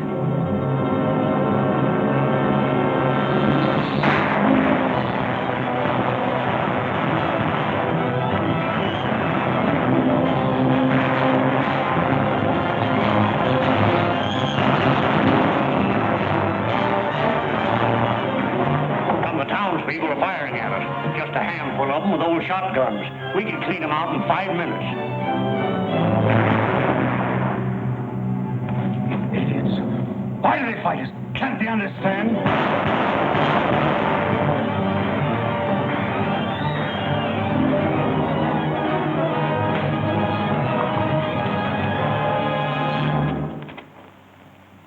a handful of them with old shotguns. We can clean them out in 5 minutes. Idiots. Why do they fight us? Can't they understand?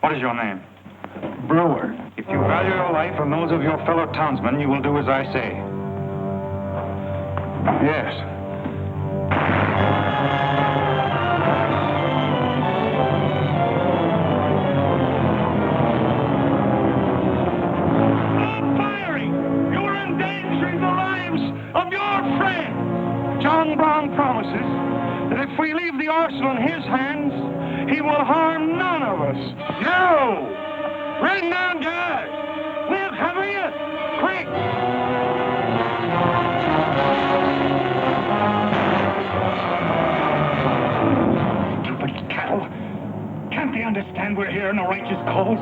What is your name? Brewer. If you value your life and those of your fellow townsmen, you will do as I say. Yes. John Brown promises that if we leave the arsenal in his hands, he will harm none of us. No! Bring down guards! We'll cover you! Quick! Stupid cattle. Can't they understand we're here in a righteous cause?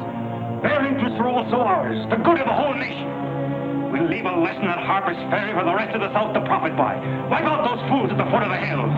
Their interests are also ours, the good of the whole nation. We'll leave a lesson at Harper's Ferry for the rest of the South to profit by. Wipe out those fools at the foot of the hill.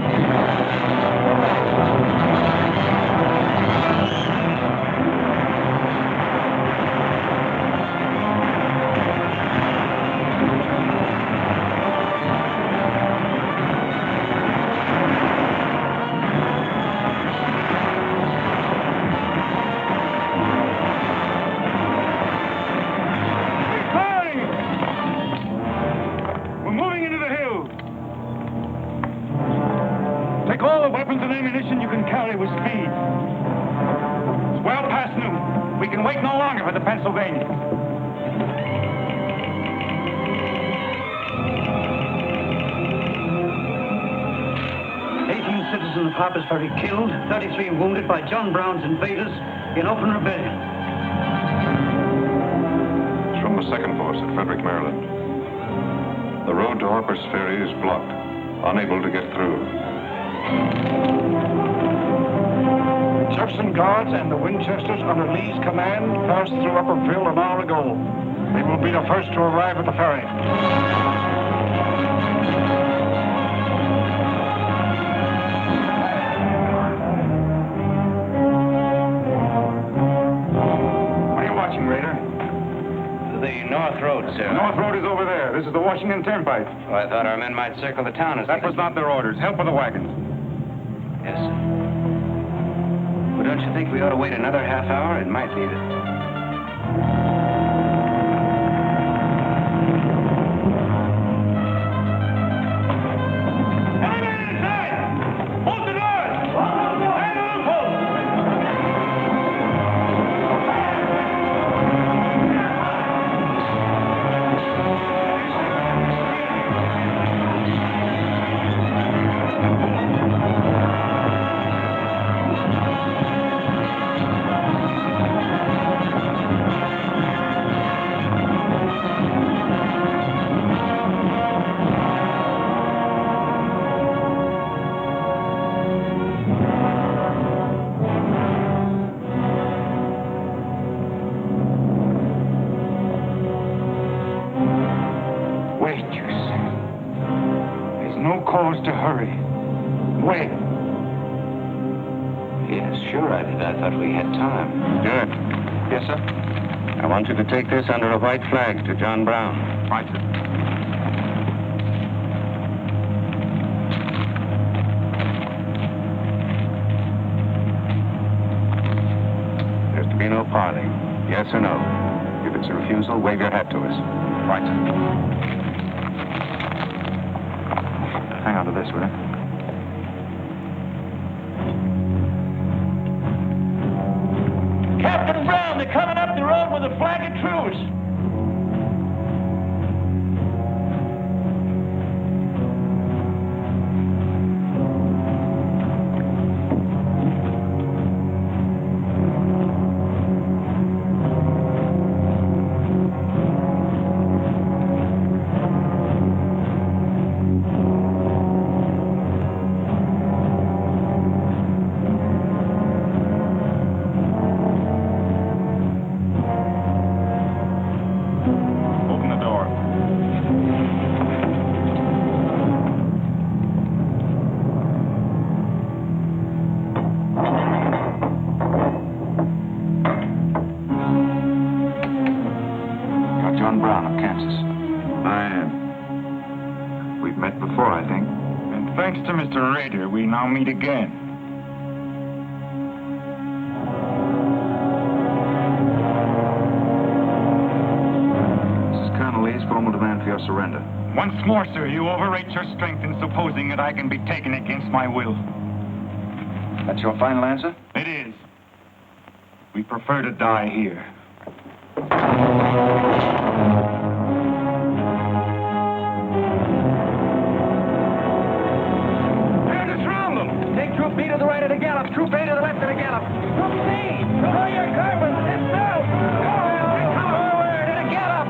Weapons and ammunition you can carry with speed. It's well past noon. We can wait no longer for the Pennsylvania. 18 citizens of Harper's Ferry killed, 33 wounded by John Brown's invaders in open rebellion. It's from the 2nd Force at Frederick, Maryland. The road to Harper's Ferry is blocked, unable to get through. Jefferson Guards and the Winchesters under Lee's command passed through Upperville an hour ago. They will be the first to arrive at the ferry. What are you watching, Raider? The North Road, sir. The North Road is over there. This is the Washington Turnpike. Oh, I thought our men might circle the town as That was not their orders. Help with the wagons. Yes, sir. Well, don't you think we ought to wait another half hour? It might be that... To hurry. Wait. Yes, sure I did. I thought we had time. Stuart. Yes, sir? I want you to take this under a white flag to John Brown. Right, sir. There's to be no parley. Yes or no. If it's a refusal, wave your hat to us. Right, sir. Hang on to this, will you? Captain Brown, they're coming up the road with a flag of truce. John Brown of Kansas. I am. We've met before, I think. And thanks to Mr. Rader, we now meet again. This is Colonel Lee's formal demand for your surrender. Once more, sir, you overrate your strength in supposing that I can be taken against my will. That's your final answer? It is. We prefer to die here. Take Troop B to the right of the gallop. Troop A to the left of the gallop. Troop C, throw your carbon. Sit still. Go ahead. Come forward in a gallop.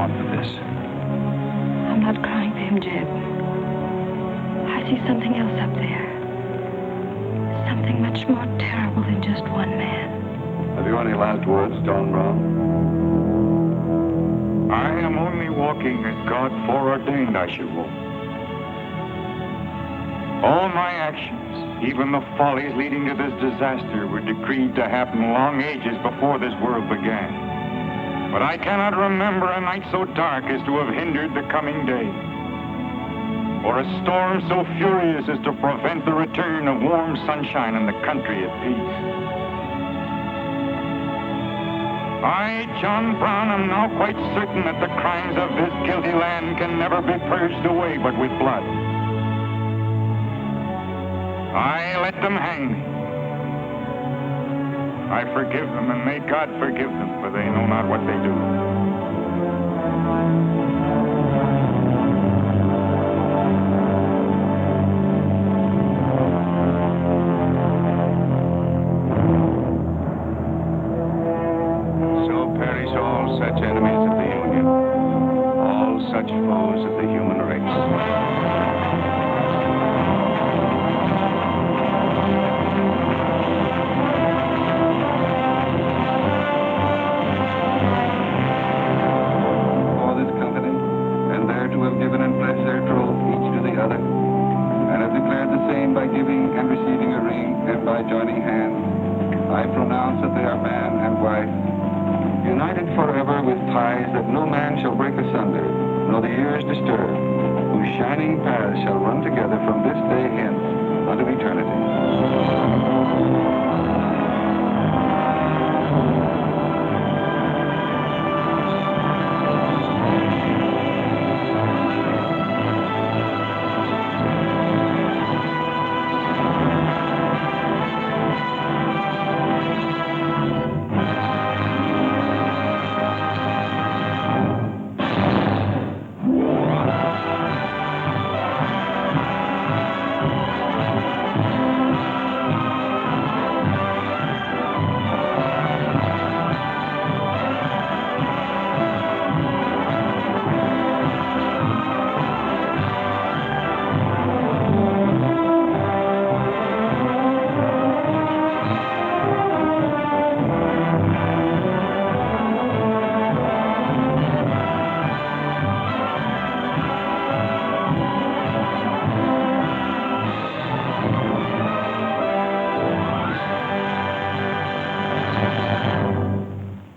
on for this. I'm not crying for him, Jeb. I see something else up there. Something much more terrible than just one man. Have you any last words, John Brown? I am only walking as God foreordained I should walk. All my actions, even the follies leading to this disaster, were decreed to happen long ages before this world began. But I cannot remember a night so dark as to have hindered the coming day, or a storm so furious as to prevent the return of warm sunshine and the country at peace. I, John Brown, am now quite certain that the crimes of this guilty land can never be purged away but with blood. I let them hang me. I forgive them, and may God forgive them, for they know not what they do. So perish all such enemies of the Union, all such foes of the human race. By giving and receiving a ring and by joining hands, I pronounce that they are man and wife, united forever with ties that no man shall break asunder, nor the years disturb, whose shining paths shall run together from this day hence unto eternity.